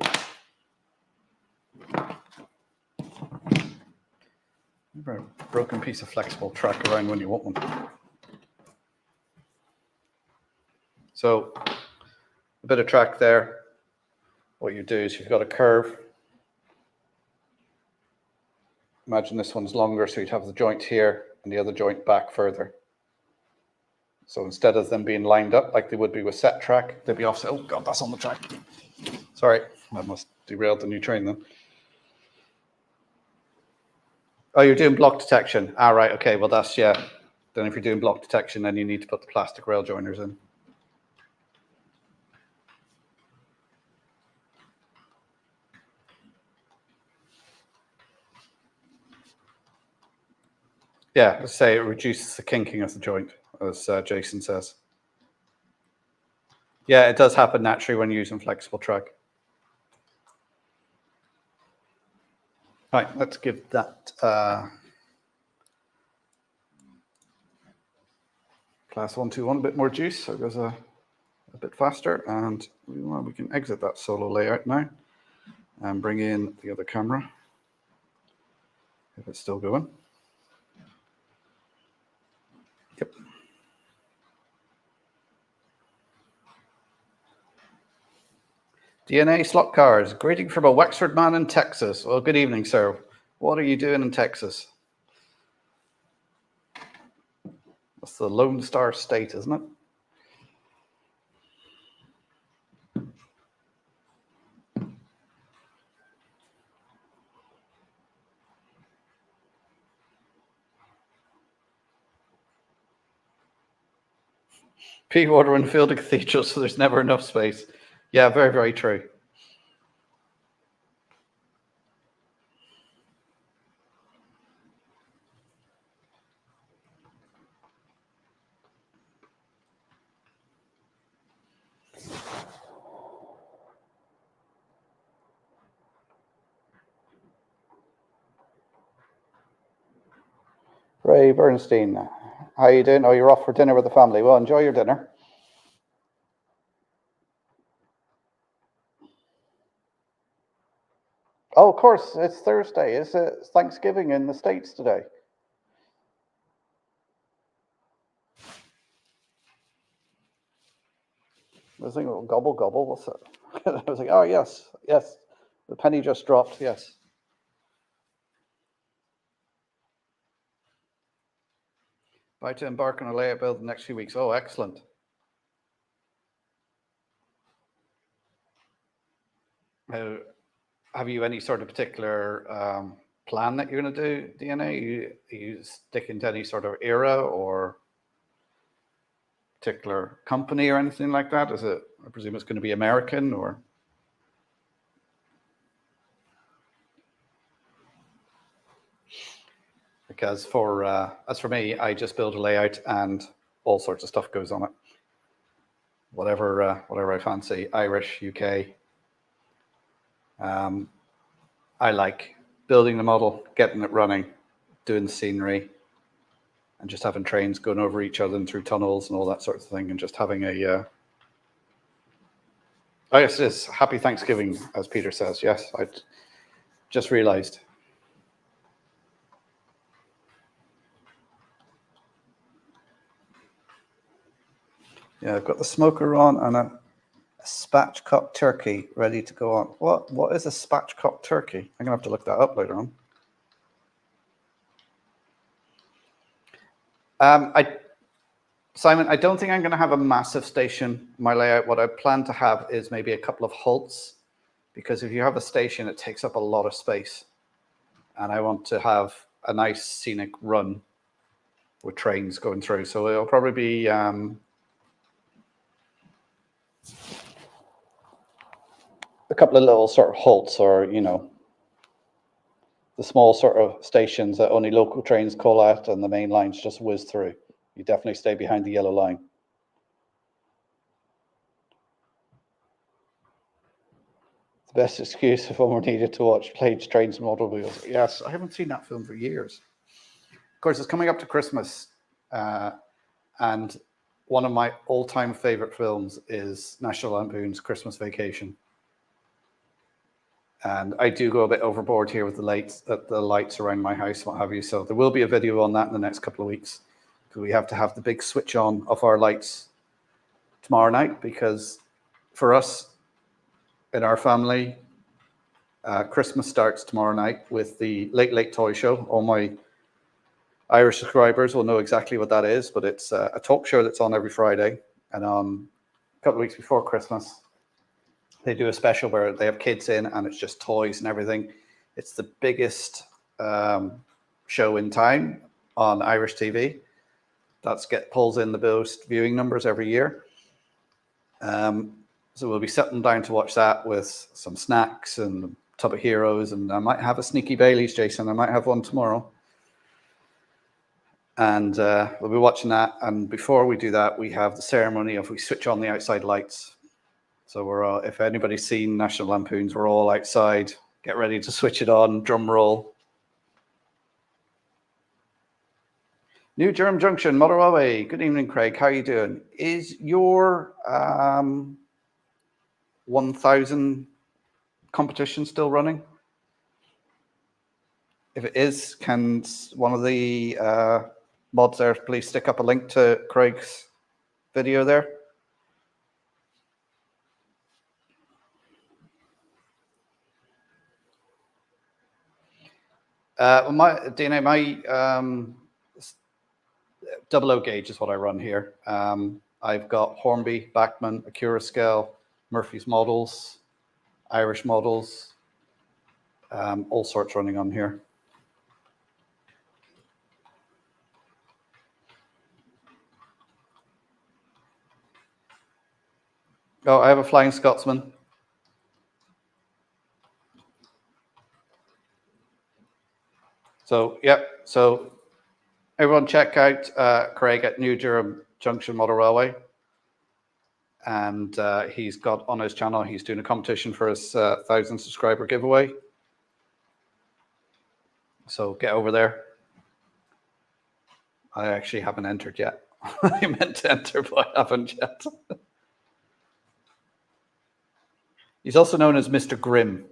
a broken piece of flexible track around when you want one. So a bit of track there. What you do is you've got a curve. Imagine this one's longer, so you'd have the joint here and the other joint back further. So instead of them being lined up like they would be with set track, they'd be offset. Oh God, that's on the track. Sorry, I must derailed the new train then. Oh, you're doing block detection. Ah, right, okay, well that's, yeah. Then if you're doing block detection, then you need to put the plastic rail joiners in. Yeah, let's say it reduces the kinking of the joint, as Jason says. Yeah, it does happen naturally when you're using flexible track. Right, let's give that class 121 a bit more juice, so it goes a bit faster, and we can exit that solo layout now and bring in the other camera if it's still going. Yep. DNA slot cars, greeting from a Wexford man in Texas. Well, good evening, sir. What are you doing in Texas? It's the Lone Star State, isn't it? Pea water and field a cathedral, so there's never enough space. Yeah, very, very true. Ray Bernstein, how you doing? Oh, you're off for dinner with the family. Well, enjoy your dinner. Oh, of course, it's Thursday. It's Thanksgiving in the States today. I was thinking, oh, gobble, gobble, what's that? I was like, oh, yes, yes. The penny just dropped, yes. About to embark on a layout build the next few weeks. Oh, excellent. Have you any sort of particular plan that you're going to do, DNA? Are you sticking to any sort of era or particular company or anything like that? Is it, I presume it's going to be American or? Because as for me, I just build a layout and all sorts of stuff goes on it. Whatever I fancy, Irish, UK. I like building the model, getting it running, doing the scenery, and just having trains going over each other and through tunnels and all that sort of thing, and just having a. Oh yes, it is. Happy Thanksgiving, as Peter says. Yes, I just realised. Yeah, I've got the smoker on and a spatchcock turkey ready to go on. What is a spatchcock turkey? I'm gonna have to look that up later on. Simon, I don't think I'm going to have a massive station in my layout. What I plan to have is maybe a couple of halts, because if you have a station, it takes up a lot of space. And I want to have a nice scenic run with trains going through. So it'll probably be a couple of little sort of halts, or, you know, the small sort of stations that only local trains call at and the main lines just whiz through. You definitely stay behind the yellow line. The best excuse if one were needed to watch Plague's Trains and Automobiles. Yes, I haven't seen that film for years. Of course, it's coming up to Christmas, and one of my all-time favorite films is National Lampoon's Christmas Vacation. And I do go a bit overboard here with the lights around my house, what have you. So there will be a video on that in the next couple of weeks, because we have to have the big switch on of our lights tomorrow night, because for us in our family, Christmas starts tomorrow night with the Late Late Toy Show. All my Irish subscribers will know exactly what that is, but it's a talk show that's on every Friday. And on a couple of weeks before Christmas, they do a special where they have kids in and it's just toys and everything. It's the biggest show in time on Irish TV. Pulls in the most viewing numbers every year. So we'll be sitting down to watch that with some snacks and a tub of heroes, and I might have a sneaky Bailey's, Jason. I might have one tomorrow. And we'll be watching that. And before we do that, we have the ceremony of we switch on the outside lights. So we're all, if anybody's seen National Lampoons, we're all outside, get ready to switch it on, drum roll. New Durham Junction, Motherwell. Good evening, Craig. How are you doing? Is your 1,000 competition still running? If it is, can one of the mods there please stick up a link to Craig's video there? My Double O gauge is what I run here. I've got Hornby, Bachmann, Acura scale, Murphy's models, Irish models, all sorts running on here. Oh, I have a Flying Scotsman. So, yep. So everyone check out Craig at New Durham Junction Model Railway. And he's got on his channel, he's doing a competition for his 1,000 subscriber giveaway. So get over there. I actually haven't entered yet. I meant to enter, but I haven't yet. He's also known as Mr. Grimm.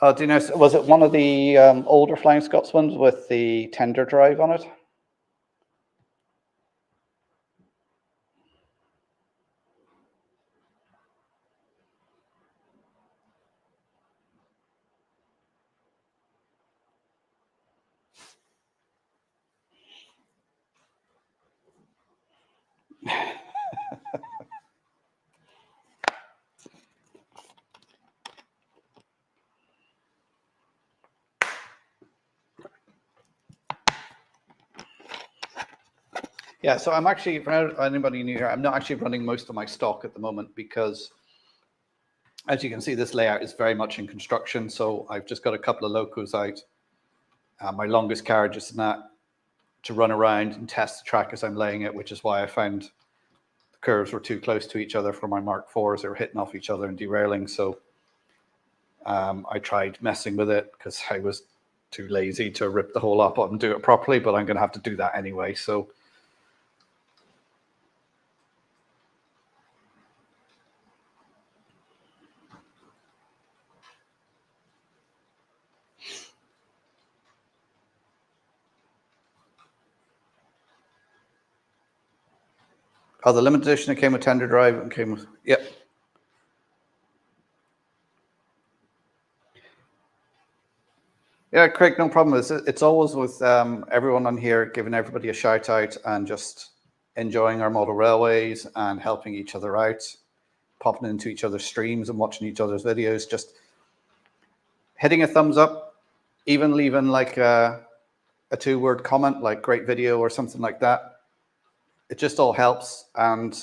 Do you know, was it one of the older Flying Scotsmans with the tender drive on it? Yeah, so I'm actually, for anybody new here, I'm not actually running most of my stock at the moment because, as you can see, this layout is very much in construction. So I've just got a couple of locos out. My longest carriage is in that to run around and test the track as I'm laying it, which is why I found the curves were too close to each other for my Mark IVs. They were hitting off each other and derailing. So I tried messing with it because I was too lazy to rip the whole up and do it properly, but I'm going to have to do that anyway. So oh, the limited edition that came with tender drive and came with, yep. Yeah, Craig, no problem. It's always with everyone on here, giving everybody a shout out and just enjoying our model railways and helping each other out, popping into each other's streams and watching each other's videos, just hitting a thumbs up, even leaving like a 2-word comment, like great video or something like that. It just all helps, and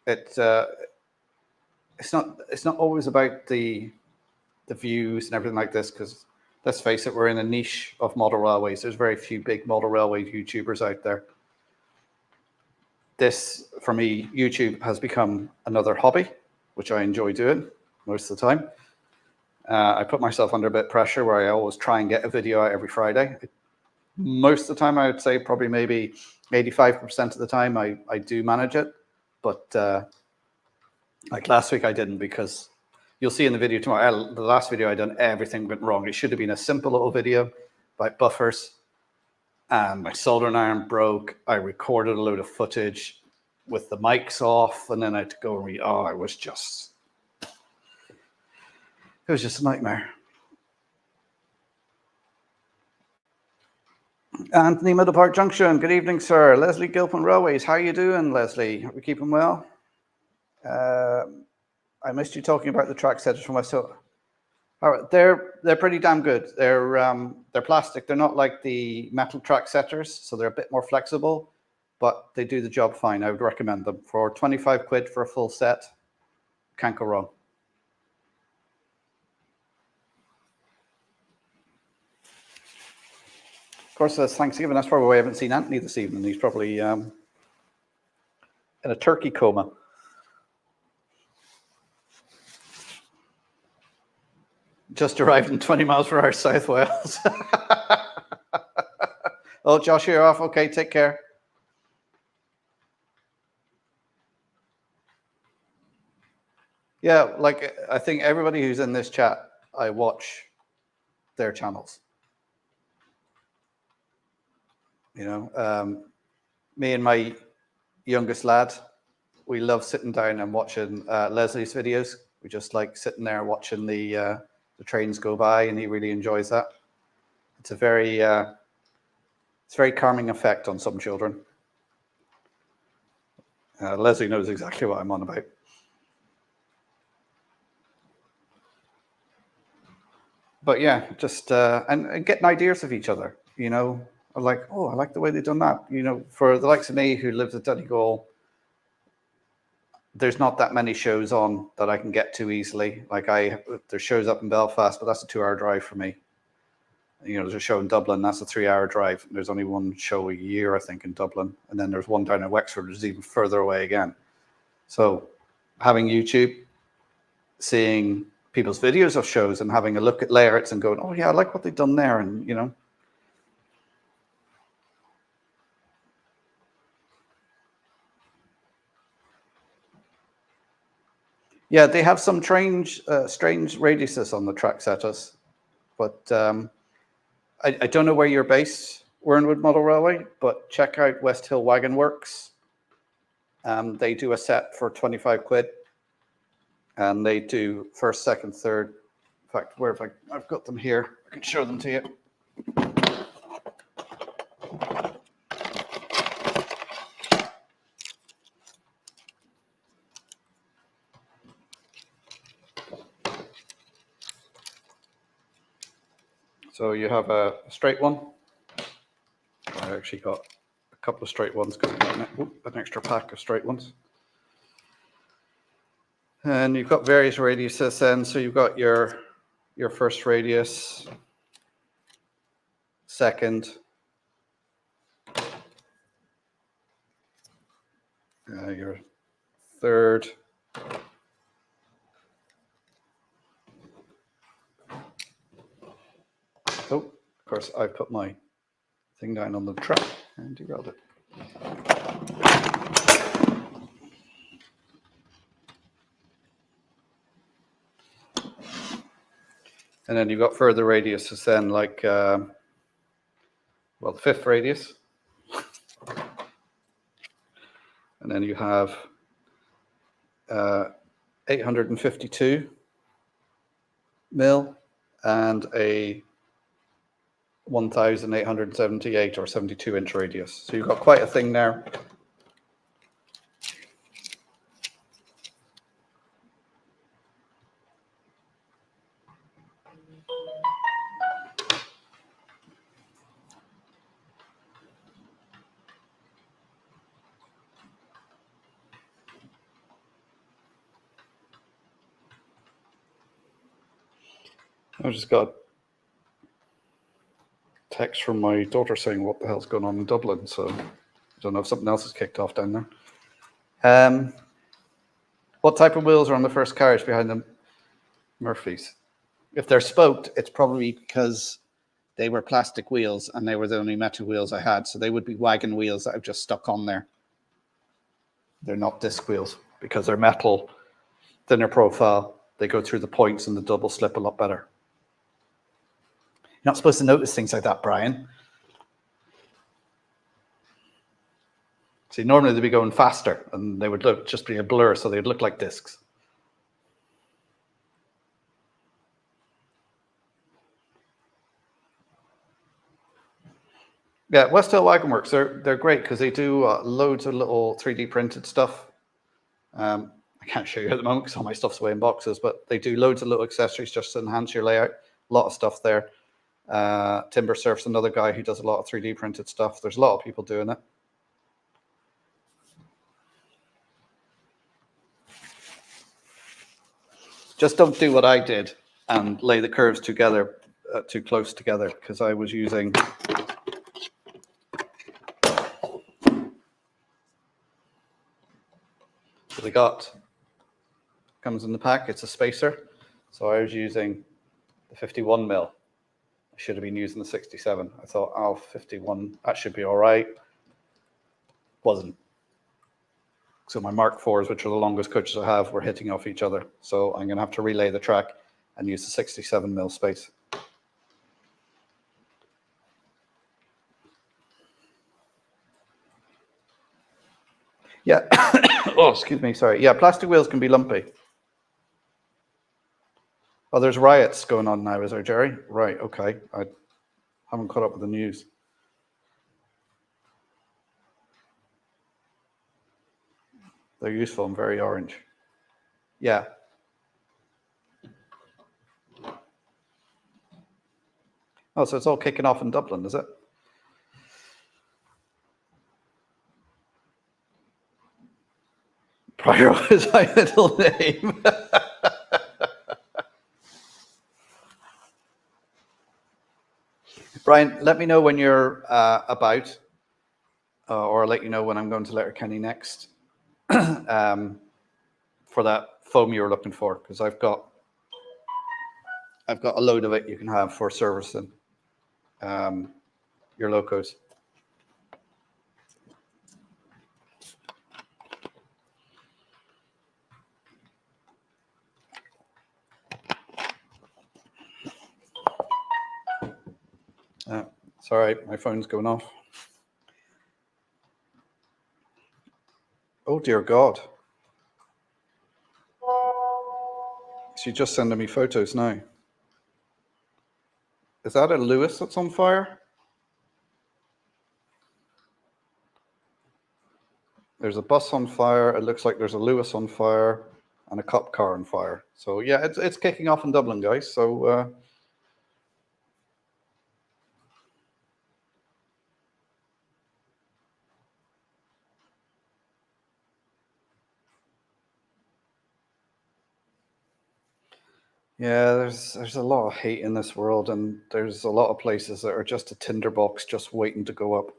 it's not always about the views and everything like this, because let's face it, we're in a niche of model railways. There's very few big model railway YouTubers out there. This, for me, YouTube has become another hobby, which I enjoy doing most of the time. I put myself under a bit of pressure where I always try and get a video out every Friday. Most of the time, I would say probably maybe 85% of the time I do manage it. But like last week I didn't, because you'll see in the video tomorrow, the last video I done, everything went wrong. It should have been a simple little video about buffers, and my soldering iron broke. I recorded a load of footage with the mics off, and then I had to go and it was just a nightmare. Anthony, Middle Park Junction, good evening, sir. Leslie Gilpin Railways, how are you doing, Leslie? Are we keeping well? I missed you talking about the track setters for myself. All right, they're pretty damn good. They're plastic. They're not like the metal track setters, so they're a bit more flexible, but they do the job fine. I would recommend them for 25 quid for a full set. Can't go wrong. Of course, it's Thanksgiving. That's probably why I haven't seen Anthony this evening. He's probably in a turkey coma. Just arrived in 20 miles per hour, South Wales. Oh, Josh, you're off. Okay, take care. Yeah, like I think everybody who's in this chat, I watch their channels. You know, me and my youngest lad, we love sitting down and watching Leslie's videos. We just like sitting there watching the trains go by, and he really enjoys that. It's a very calming effect on some children. Leslie knows exactly what I'm on about. But yeah, just and getting ideas of each other, you know, like, oh, I like the way they've done that. You know, for the likes of me who lives at Donegal, there's not that many shows on that I can get to easily. Like there's shows up in Belfast, but that's a 2-hour drive for me. You know, there's a show in Dublin, that's a 3-hour drive. There's only one show a year, I think, in Dublin. And then there's one down in Wexford, which is even further away again. So having YouTube, seeing people's videos of shows and having a look at layouts and going, oh yeah, I like what they've done there. And, you know. Yeah, they have some strange radiuses on the track setters, but I don't know where you're based, Wernwood Model Railway, but check out West Hill Wagon Works. They do a set for 25 quid, and they do first, second, third. In fact, where have I've got them here. I can show them to you. So you have a straight one. I actually got a couple of straight ones because I got an extra pack of straight ones. And you've got various radiuses then. So you've got your first radius, second, your third, oh, of course, I put my thing down on the track and derailed it. And then you've got further radiuses then, like, well, the fifth radius. And then you have 852 mil and a 1,878 or 72-inch radius. So you've got quite a thing there. I just got text from my daughter saying what the hell's going on in Dublin, so I don't know if something else is kicked off down there. What type of wheels are on the first carriage behind the Murphys? If they're spoked, it's probably because they were plastic wheels and they were the only metal wheels I had, so they would be wagon wheels that I've just stuck on there. They're not disc wheels because they're metal, thinner profile. They go through the points and the double slip a lot better. You're not supposed to notice things like that, Brian. See, normally they'd be going faster and they would just be a blur, so they'd look like discs. Yeah, West Hill Wagon Works, they're great because they do loads of little 3D printed stuff. I can't show you at the moment because all my stuff's away in boxes, but they do loads of little accessories just to enhance your layout. A lot of stuff there. Timber Surf's another guy who does a lot of 3D printed stuff. There's a lot of people doing it. Just don't do what I did and lay the curves together, too close together, because I was using... So they comes in the pack, it's a spacer. So I was using the 51 mil. I should have been using the 67. I thought, oh, 51, that should be all right. Wasn't. So my Mark IVs, which are the longest coaches I have, were hitting off each other. So I'm going to have to relay the track and use the 67 mil space. Yeah. Oh, excuse me. Sorry. Yeah, plastic wheels can be lumpy. Oh, there's riots going on now, is there, Jerry? Right, okay. I haven't caught up with the news. They're useful and very orange. Yeah. Oh, so it's all kicking off in Dublin, is it? Prioritize my middle name. Brian, let me know when you're about, or I'll let you know when I'm going to Letterkenny next for that foam you were looking for, because I've got a load of it you can have for servicing your locos. It's all right, my phone's going off. Oh dear God. She's just sending me photos now. Is that a Lewis that's on fire? There's a bus on fire. It looks like there's a Lewis on fire and a cop car on fire. So yeah, it's kicking off in Dublin, guys. So yeah, there's a lot of hate in this world, and there's a lot of places that are just a tinderbox just waiting to go up.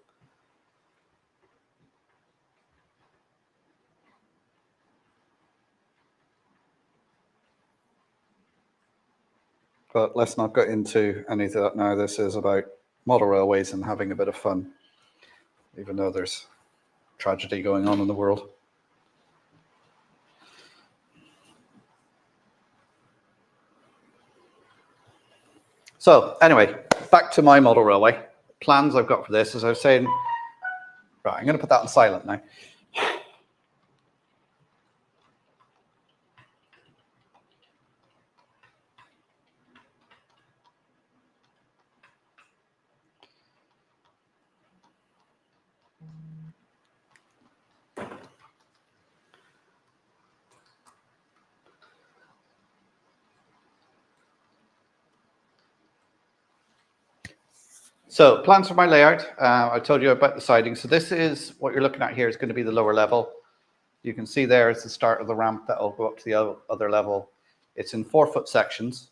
But let's not get into any of that now. This is about model railways and having a bit of fun, even though there's tragedy going on in the world. So anyway, back to my model railway. Plans I've got for this, as I was saying, right, I'm going to put that on silent now. So plans for my layout, I told you about the siding. So this is what you're looking at here is going to be the lower level. You can see there is the start of the ramp that will go up to the other level. It's in 4-foot sections.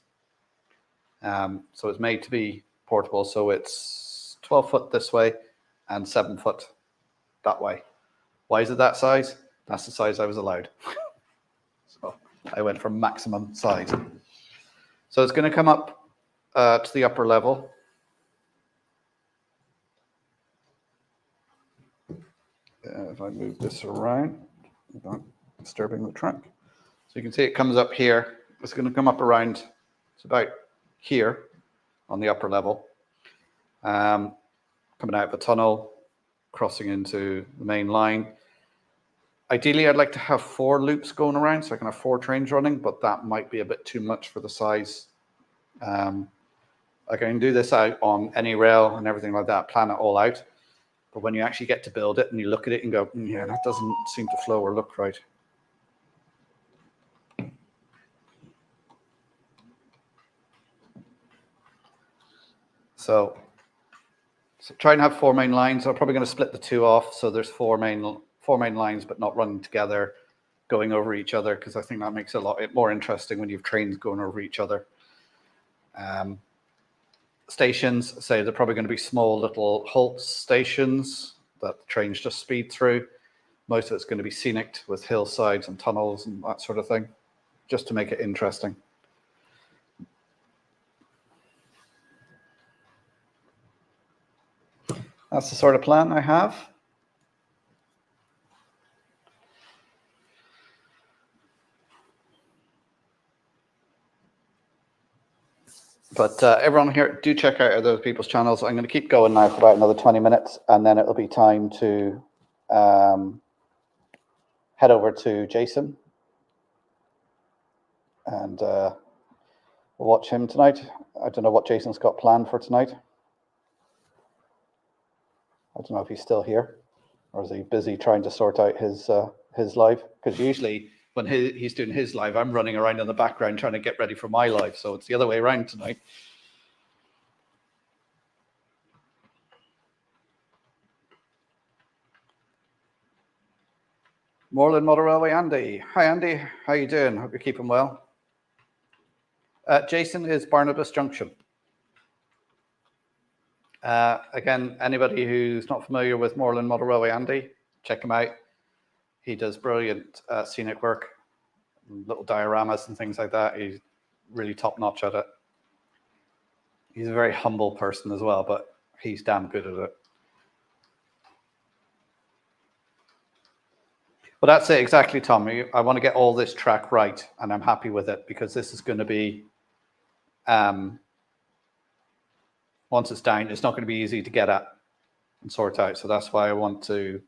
So it's made to be portable. So it's 12 foot this way and 7 foot that way. Why is it that size? That's the size I was allowed. So I went for maximum size. So it's going to come up to the upper level. If I move this around without disturbing the track. So you can see it comes up here. It's going to come up around, it's about here on the upper level. Coming out of a tunnel, crossing into the main line. Ideally, I'd like to have 4 loops going around so I can have 4 trains running, but that might be a bit too much for the size. I can do this out on any rail and everything like that, plan it all out. But when you actually get to build it and you look at it and go, yeah, that doesn't seem to flow or look right. So try and have 4 main lines. I'm probably going to split the 2 off. So there's 4 main lines, but not running together, going over each other, because I think that makes it a lot more interesting when you have trains going over each other. Stations, say they're probably going to be small little halt stations that the trains just speed through. Most of it's going to be scenic with hillsides and tunnels and that sort of thing, just to make it interesting. That's the sort of plan I have. But everyone here, do check out other people's channels. I'm going to keep going now for about another 20 minutes, and then it'll be time to head over to Jason and We'll watch him tonight. I don't know what Jason's got planned for tonight. I don't know if he's still here, or is he busy trying to sort out his live? Because usually when he's doing his live, I'm running around in the background trying to get ready for my live. So it's the other way around tonight. Moorland Model Railway, Andy. Hi, Andy. How you doing? Hope you're keeping well. Jason is Barnabas Junction. Again, anybody who's not familiar with Moorland Model Railway, Andy, check him out. He does brilliant scenic work, little dioramas and things like that. He's really top notch at it. He's a very humble person as well, but he's damn good at it. Well, that's it exactly, Tommy. I want to get all this track right, and I'm happy with it because this is going to be, once it's down, it's not going to be easy to get at and sort out. So that's why I want to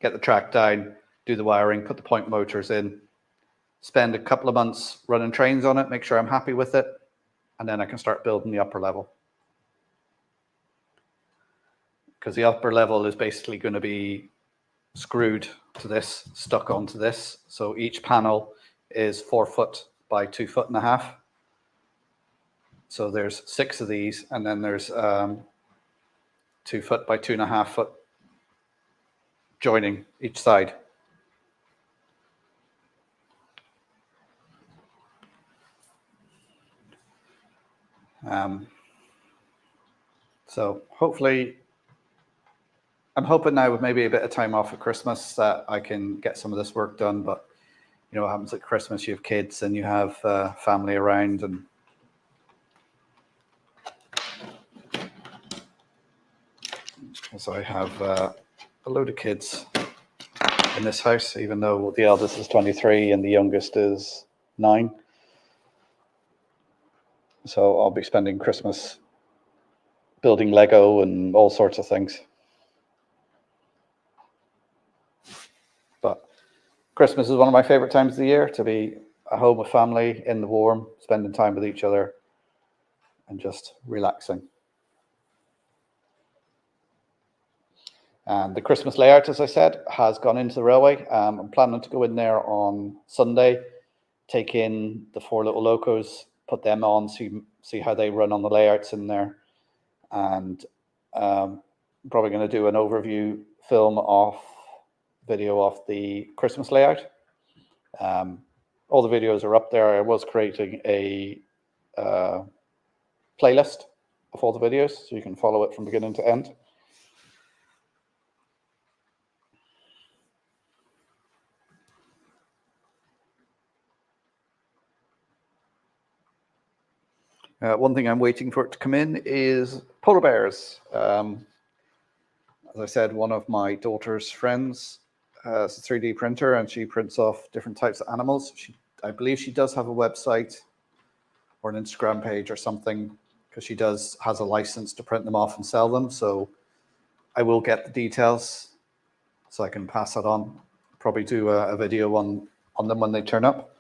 get the track down, do the wiring, put the point motors in, spend a couple of months running trains on it, make sure I'm happy with it, and then I can start building the upper level. Because the upper level is basically going to be screwed to this, stuck onto this. So each panel is 4 foot by 2.5 foot. So there's 6 of these, and then there's 2 foot by 2.5 foot joining each side. So hopefully, I'm hoping now with maybe a bit of time off at Christmas that I can get some of this work done. But you know what happens at Christmas? You have kids and you have family around, and so I have a load of kids in this house, even though the eldest is 23 and the youngest is 9. So I'll be spending Christmas building Lego and all sorts of things. But Christmas is one of my favorite times of the year, to be at home with family in the warm, spending time with each other and just relaxing. And the Christmas layout, as I said, has gone into the railway. I'm planning to go in there on Sunday, take in the 4 little locos, put them on, see how they run on the layouts in there. And probably going to do an overview video of the Christmas layout. All the videos are up there. I was creating a playlist of all the videos, so you can follow it from beginning to end. One thing I'm waiting for it to come in is polar bears. As I said, one of my daughter's friends has a 3D printer and she prints off different types of animals. I believe she does have a website or an Instagram page or something, because she has a license to print them off and sell them. So I will get the details so I can pass that on. Probably do a video on them when they turn up.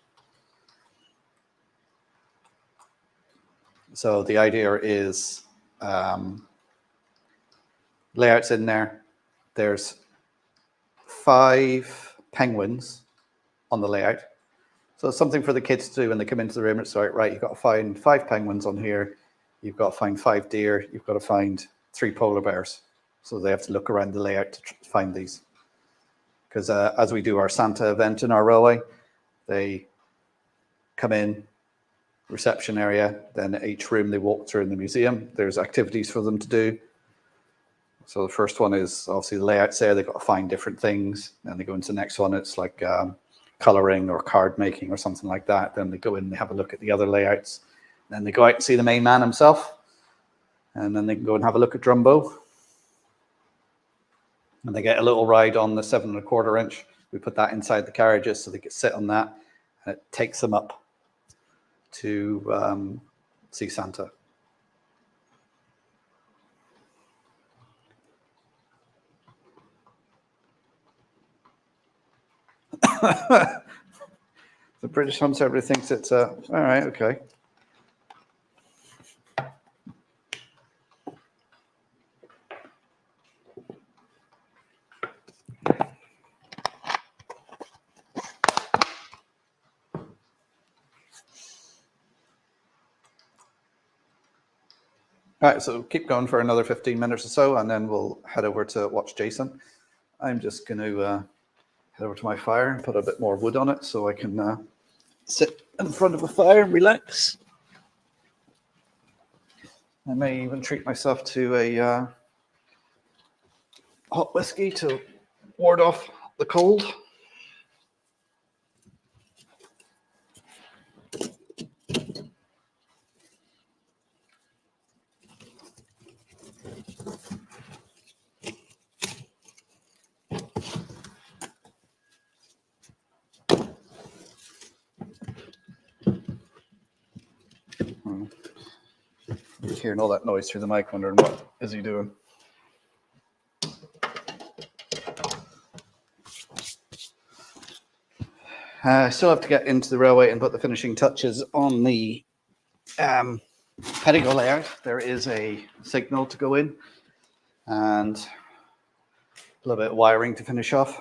So the idea is layouts in there. There's 5 penguins on the layout. So it's something for the kids to do when they come into the room. It's like, right, you've got to find 5 penguins on here. You've got to find 5 deer. You've got to find 3 polar bears. So they have to look around the layout to find these. Because as we do our Santa event in our railway, they come in, reception area, then each room they walk through in the museum, there's activities for them to do. So the first one is obviously the layouts there. They've got to find different things. Then they go into the next one. It's like coloring or card making or something like that. Then they go in and they have a look at the other layouts. Then they go out and see the main man himself. And then they can go and have a look at Drumbo. And they get a little ride on the 7.25 inch. We put that inside the carriages so they can sit on that. And it takes them up to see Santa. The British Conservative thinks it's all right, okay. All right, so keep going for another 15 minutes or so, and then we'll head over to watch Jason. I'm just going to head over to my fire and put a bit more wood on it so I can sit in front of a fire and relax. I may even treat myself to a hot whiskey to ward off the cold. Hearing all that noise through the mic, wondering what is he doing. I still have to get into the railway and put the finishing touches on the pedicle layout. There is a signal to go in and a little bit of wiring to finish off.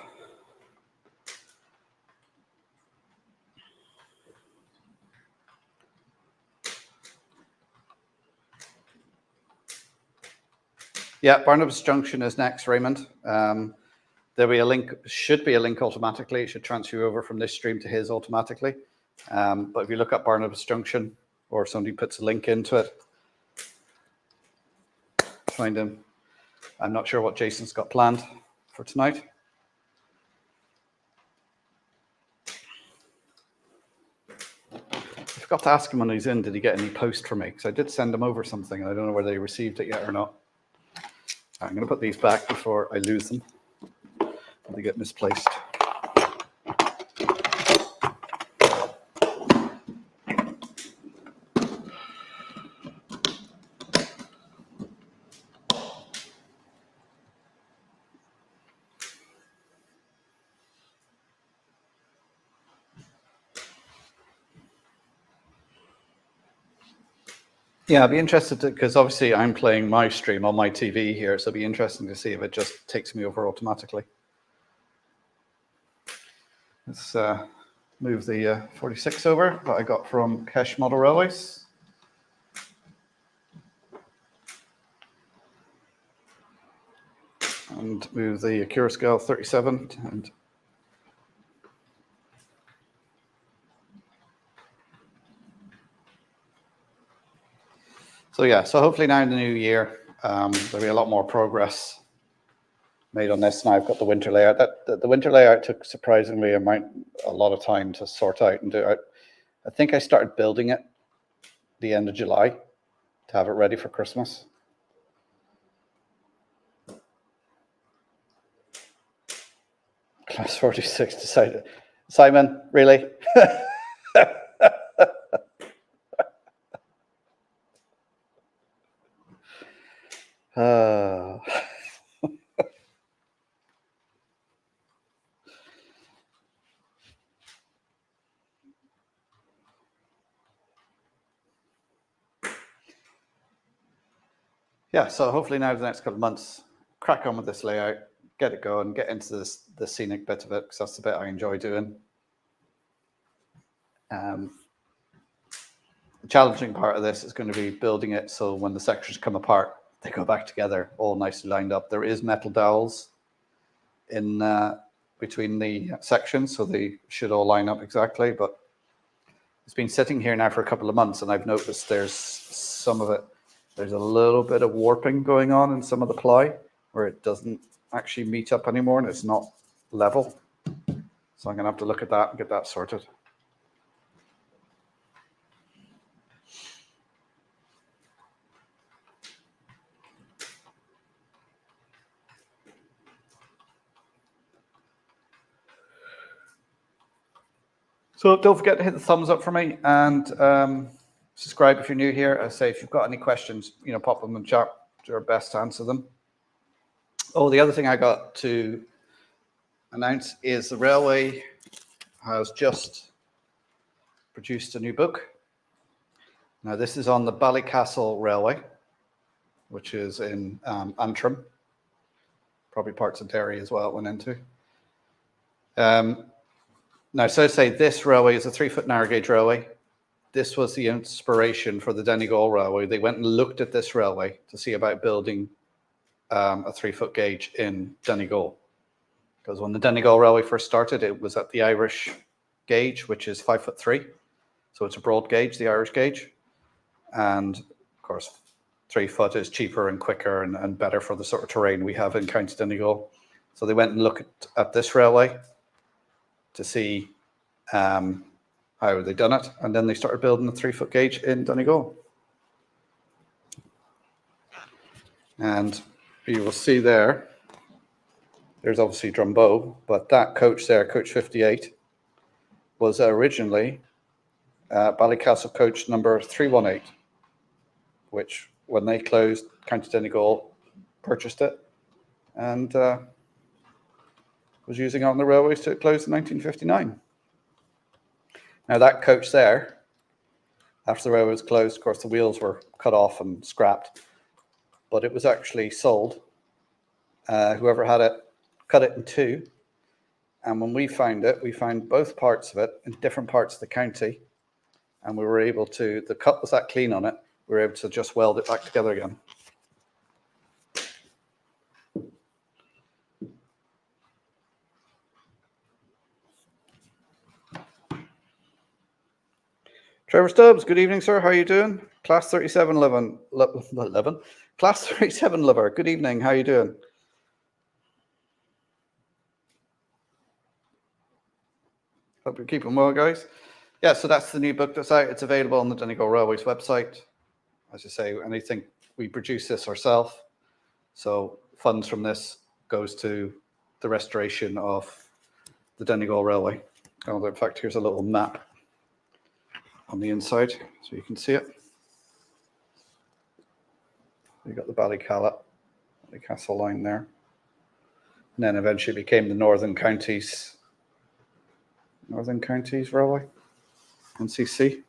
Yeah, Barnabas Junction is next, Raymond. There'll be a link, should be a link automatically. It should transfer over from this stream to his automatically. But if you look up Barnabas Junction or somebody puts a link into it, find him. I'm not sure what Jason's got planned for tonight. I forgot to ask him when he's in, did he get any post for me? Because I did send him over something and I don't know whether he received it yet or not. I'm going to put these back before I lose them. They get misplaced. Yeah, I'd be interested to, because obviously I'm playing my stream on my TV here, so it'd be interesting to see if it just takes me over automatically. Let's move the 46 over that I got from Kesh Model Railways. And move the Acura Scale 37 and so yeah, so hopefully now in the new year, there'll be a lot more progress made on this. Now I've got the winter layout. The winter layout took surprisingly a lot of time to sort out and do. I think I started building it the end of July to have it ready for Christmas. Class 46 decided. Simon, really? Yeah, so hopefully now the next couple of months, crack on with this layout, get it going, get into the scenic bit of it, because that's the bit I enjoy doing. The challenging part of this is going to be building it so when the sections come apart, they go back together, all nicely lined up. There is metal dowels in between the sections, so they should all line up exactly, but it's been sitting here now for a couple of months, and I've noticed there's some of it, there's a little bit of warping going on in some of the ply where it doesn't actually meet up anymore and it's not level. So I'm going to have to look at that and get that sorted. So don't forget to hit the thumbs up for me and subscribe if you're new here. I say if you've got any questions, pop them in the chat. Do our best to answer them. Oh, the other thing I got to announce is the railway has just produced a new book. Now this is on the Ballycastle Railway, which is in Antrim. Probably parts of Derry as well it went into. Now, so to say, this railway is a 3-foot narrow gauge railway. this was the inspiration for the Donegal Railway. They went and looked at this railway to see about building a 3-foot gauge in Donegal. Because when the Donegal Railway first started, it was at the Irish gauge, which is 5'3". So it's a broad gauge, the Irish gauge. And of course, 3 foot is cheaper and quicker and better for the sort of terrain we have in County Donegal. So they went and looked at this railway to see how they done it. And then they started building a 3-foot gauge in Donegal. And you will see there's obviously Drumbo, but that coach there, coach 58, was originally Ballycastle coach number 318, which when they closed, County Donegal purchased it and was using it on the railways till it closed in 1959. Now that coach there, after the railway was closed, of course the wheels were cut off and scrapped, but it was actually sold. Whoever had it cut it in two, and when we found it, we found both parts of it in different parts of the county, and we were able to, the cut was that clean on it, we were able to just weld it back together again. Trevor Stubbs, good evening, sir. How are you doing? Class 37 Class 37 lover. Good evening. How are you doing? Hope you're keeping well, guys. Yeah, so that's the new book that's out. It's available on the Donegal Railways website. As I say, anything, we produce this ourselves. So funds from this goes to the restoration of the Donegal Railway. Oh, in fact, here's a little map on the inside so you can see it. You got the Ballycastle line there. And then eventually became the Northern Counties Railway, NCC.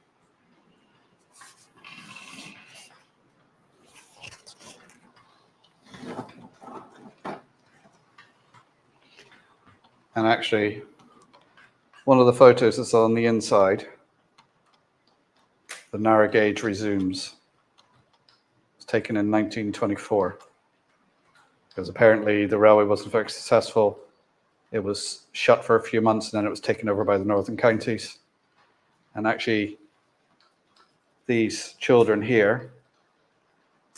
And actually, one of the photos that's on the inside, the narrow gauge resumes. It was taken in 1924 because apparently the railway wasn't very successful. It was shut for a few months and then it was taken over by the Northern Counties. And actually, these children here,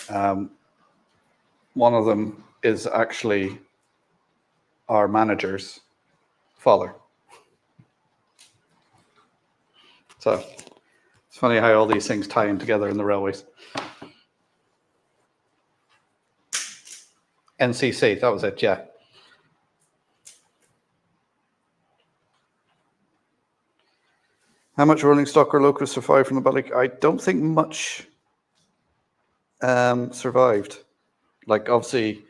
one of them is actually our manager's father. So it's funny how all these things tie in together in the railways. NCC, that was it, yeah. How much rolling stock or locust survived from the Ballycastle? I don't think much survived. Like obviously,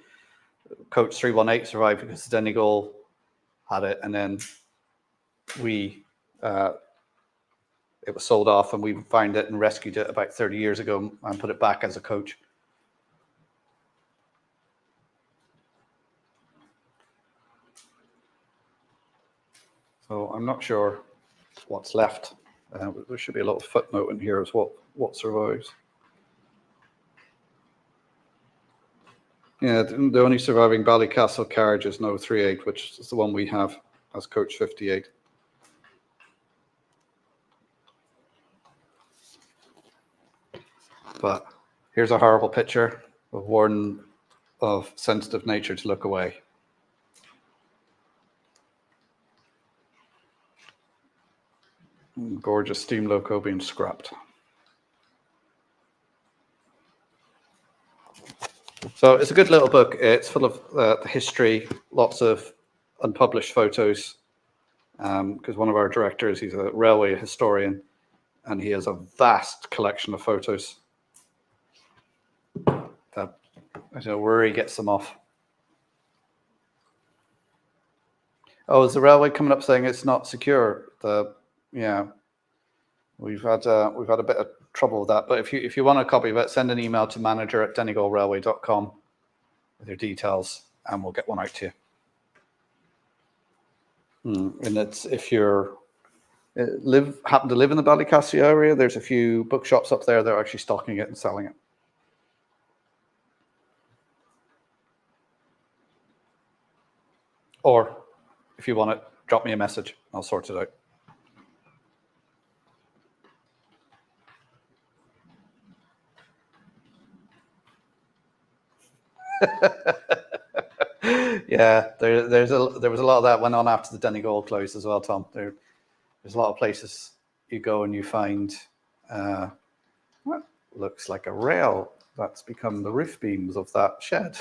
Coach 318 survived because the Donegal had it, and then it was sold off, and we found it and rescued it about 30 years ago and put it back as a coach. So I'm not sure what's left. There should be a little footnote in here as what survives. Yeah, the only surviving Ballycastle carriage is no 38, which is the one we have as coach 58. But here's a horrible picture of one of sensitive nature to look away. Gorgeous steam loco being scrapped. So it's a good little book. It's full of the history, lots of unpublished photos, because one of our directors, he's a railway historian, and he has a vast collection of photos that I don't know where he gets them off. Oh, is the railway coming up saying it's not secure? Yeah, we've had a bit of trouble with that. But if you want a copy of it, send an email to manager@donegalrailway.com with your details, and we'll get one out to you. And it's if you're happen to live in the Ballycassie area, there's a few bookshops up there that are actually stocking it and selling it. Or if you want it, drop me a message. I'll sort it out. Yeah, there was a lot of that went on after the Donegal closed as well, Tom. There's a lot of places you go and you find what looks like a rail that's become the roof beams of that shed.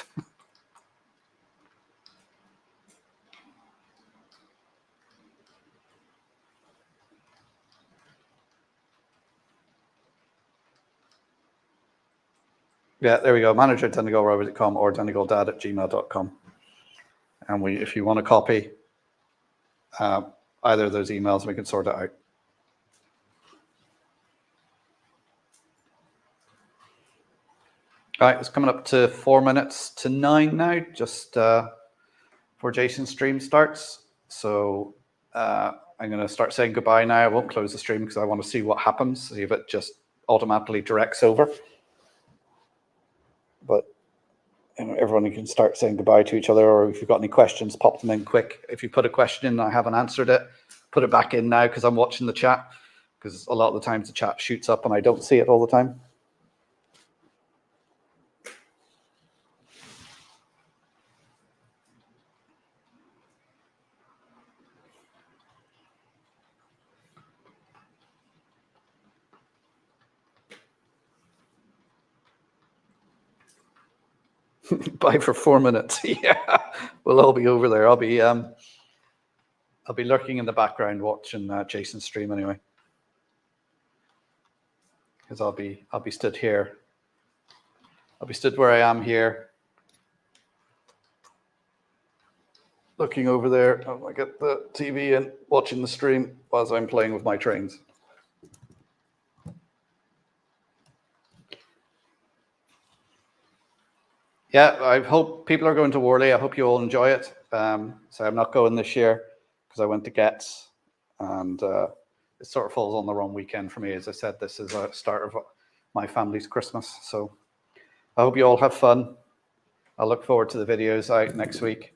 Yeah, there we go. Manager at DonegalRailway.com or DonegalDad@gmail.com. And if you want a copy, either of those emails, we can sort it out. All right, it's coming up to 4 minutes to 9 now, just before Jason's stream starts. So I'm going to start saying goodbye now. I won't close the stream because I want to see what happens, see if it just automatically directs over. But everyone can start saying goodbye to each other, or if you've got any questions, pop them in quick. If you put a question in and I haven't answered it, put it back in now because I'm watching the chat, because a lot of the times the chat shoots up and I don't see it all the time. Bye for 4 minutes. Yeah, we'll all be over there. I'll be lurking in the background watching Jason's stream anyway, because I'll be stood here. I'll be stood where I am here, looking over there. I get the TV and watching the stream whilst I'm playing with my trains. Yeah, I hope people are going to Worley. I hope you all enjoy it. So I'm not going this year because I went to Getz, and it sort of falls on the wrong weekend for me. As I said, this is a start of my family's Christmas. So I hope you all have fun. I look forward to the videos out next week.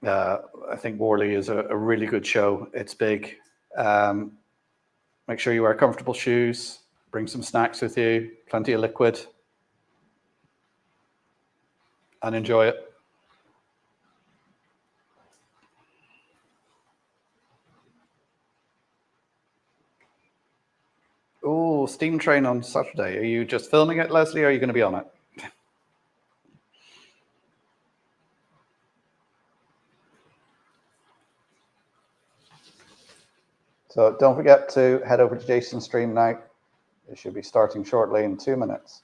I think Worley is a really good show. It's big. Make sure you wear comfortable shoes. Bring some snacks with you, plenty of liquid, and enjoy it. Oh, steam train on Saturday. Are you just filming it, Leslie, or are you going to be on it? So don't forget to head over to Jason's stream now. It should be starting shortly in 2 minutes.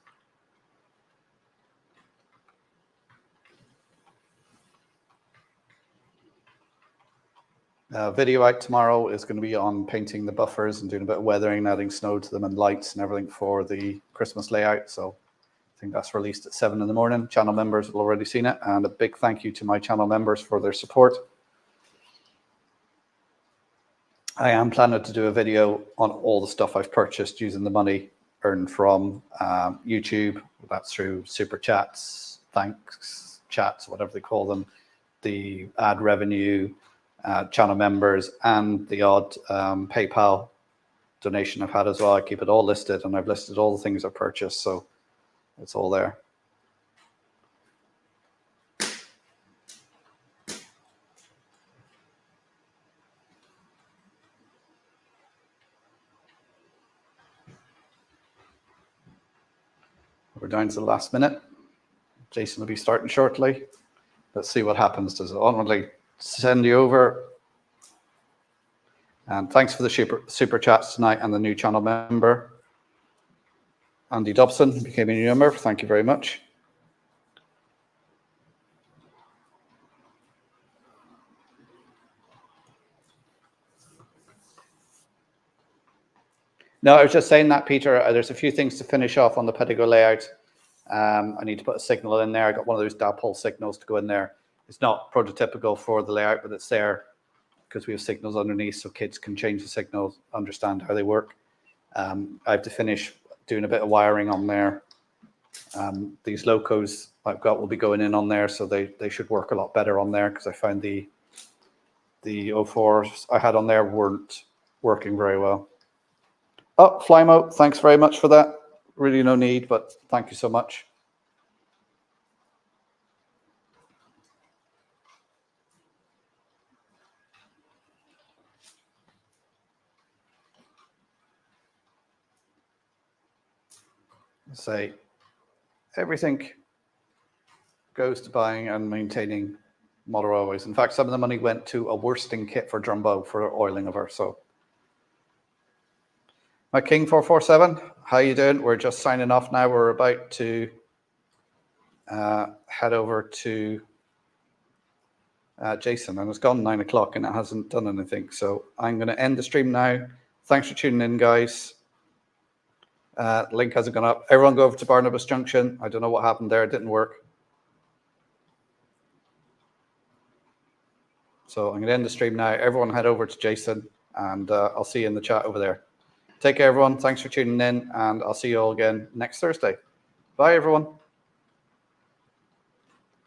Video out tomorrow is going to be on painting the buffers and doing a bit of weathering, adding snow to them and lights and everything for the Christmas layout. So I think that's released at 7 in the morning. Channel members have already seen it. And a big thank you to my channel members for their support. I am planning to do a video on all the stuff I've purchased using the money earned from YouTube. That's through super chats, thanks chats, whatever they call them, the ad revenue, channel members, and the odd PayPal donation I've had as well. I keep it all listed, and I've listed all the things I've purchased, so it's all there. We're down to the last minute. Jason will be starting shortly. Let's see what happens. Does it automatically send you over? And thanks for the super chats tonight, and the new channel member, Andy Dobson, became a new member. Thank you very much. No, I was just saying that, Peter, there's a few things to finish off on the pedigree layout. I need to put a signal in there. I got one of those dipole signals to go in there. It's not prototypical for the layout, but it's there because we have signals underneath so kids can change the signals, understand how they work. I have to finish doing a bit of wiring on there. These locos I've got will be going in on there, so they should work a lot better on there, because I found the 04s I had on there weren't working very well. Oh, Flymo, thanks very much for that. Really no need, but thank you so much. Say everything goes to buying and maintaining model railways. In fact, some of the money went to a worsting kit for Drumbo for oiling of her. So, my King 447, how you doing? We're just signing off now. We're about to head over to Jason, and it's gone 9 o'clock and it hasn't done anything. So I'm going to end the stream now. Thanks for tuning in, guys. Link hasn't gone up. Everyone go over to Barnabas Junction. I don't know what happened there. It didn't work. So I'm going to end the stream now. Everyone head over to Jason, and I'll see you in the chat over there. Take care, everyone. Thanks for tuning in, and I'll see you all again next Thursday. Bye, everyone.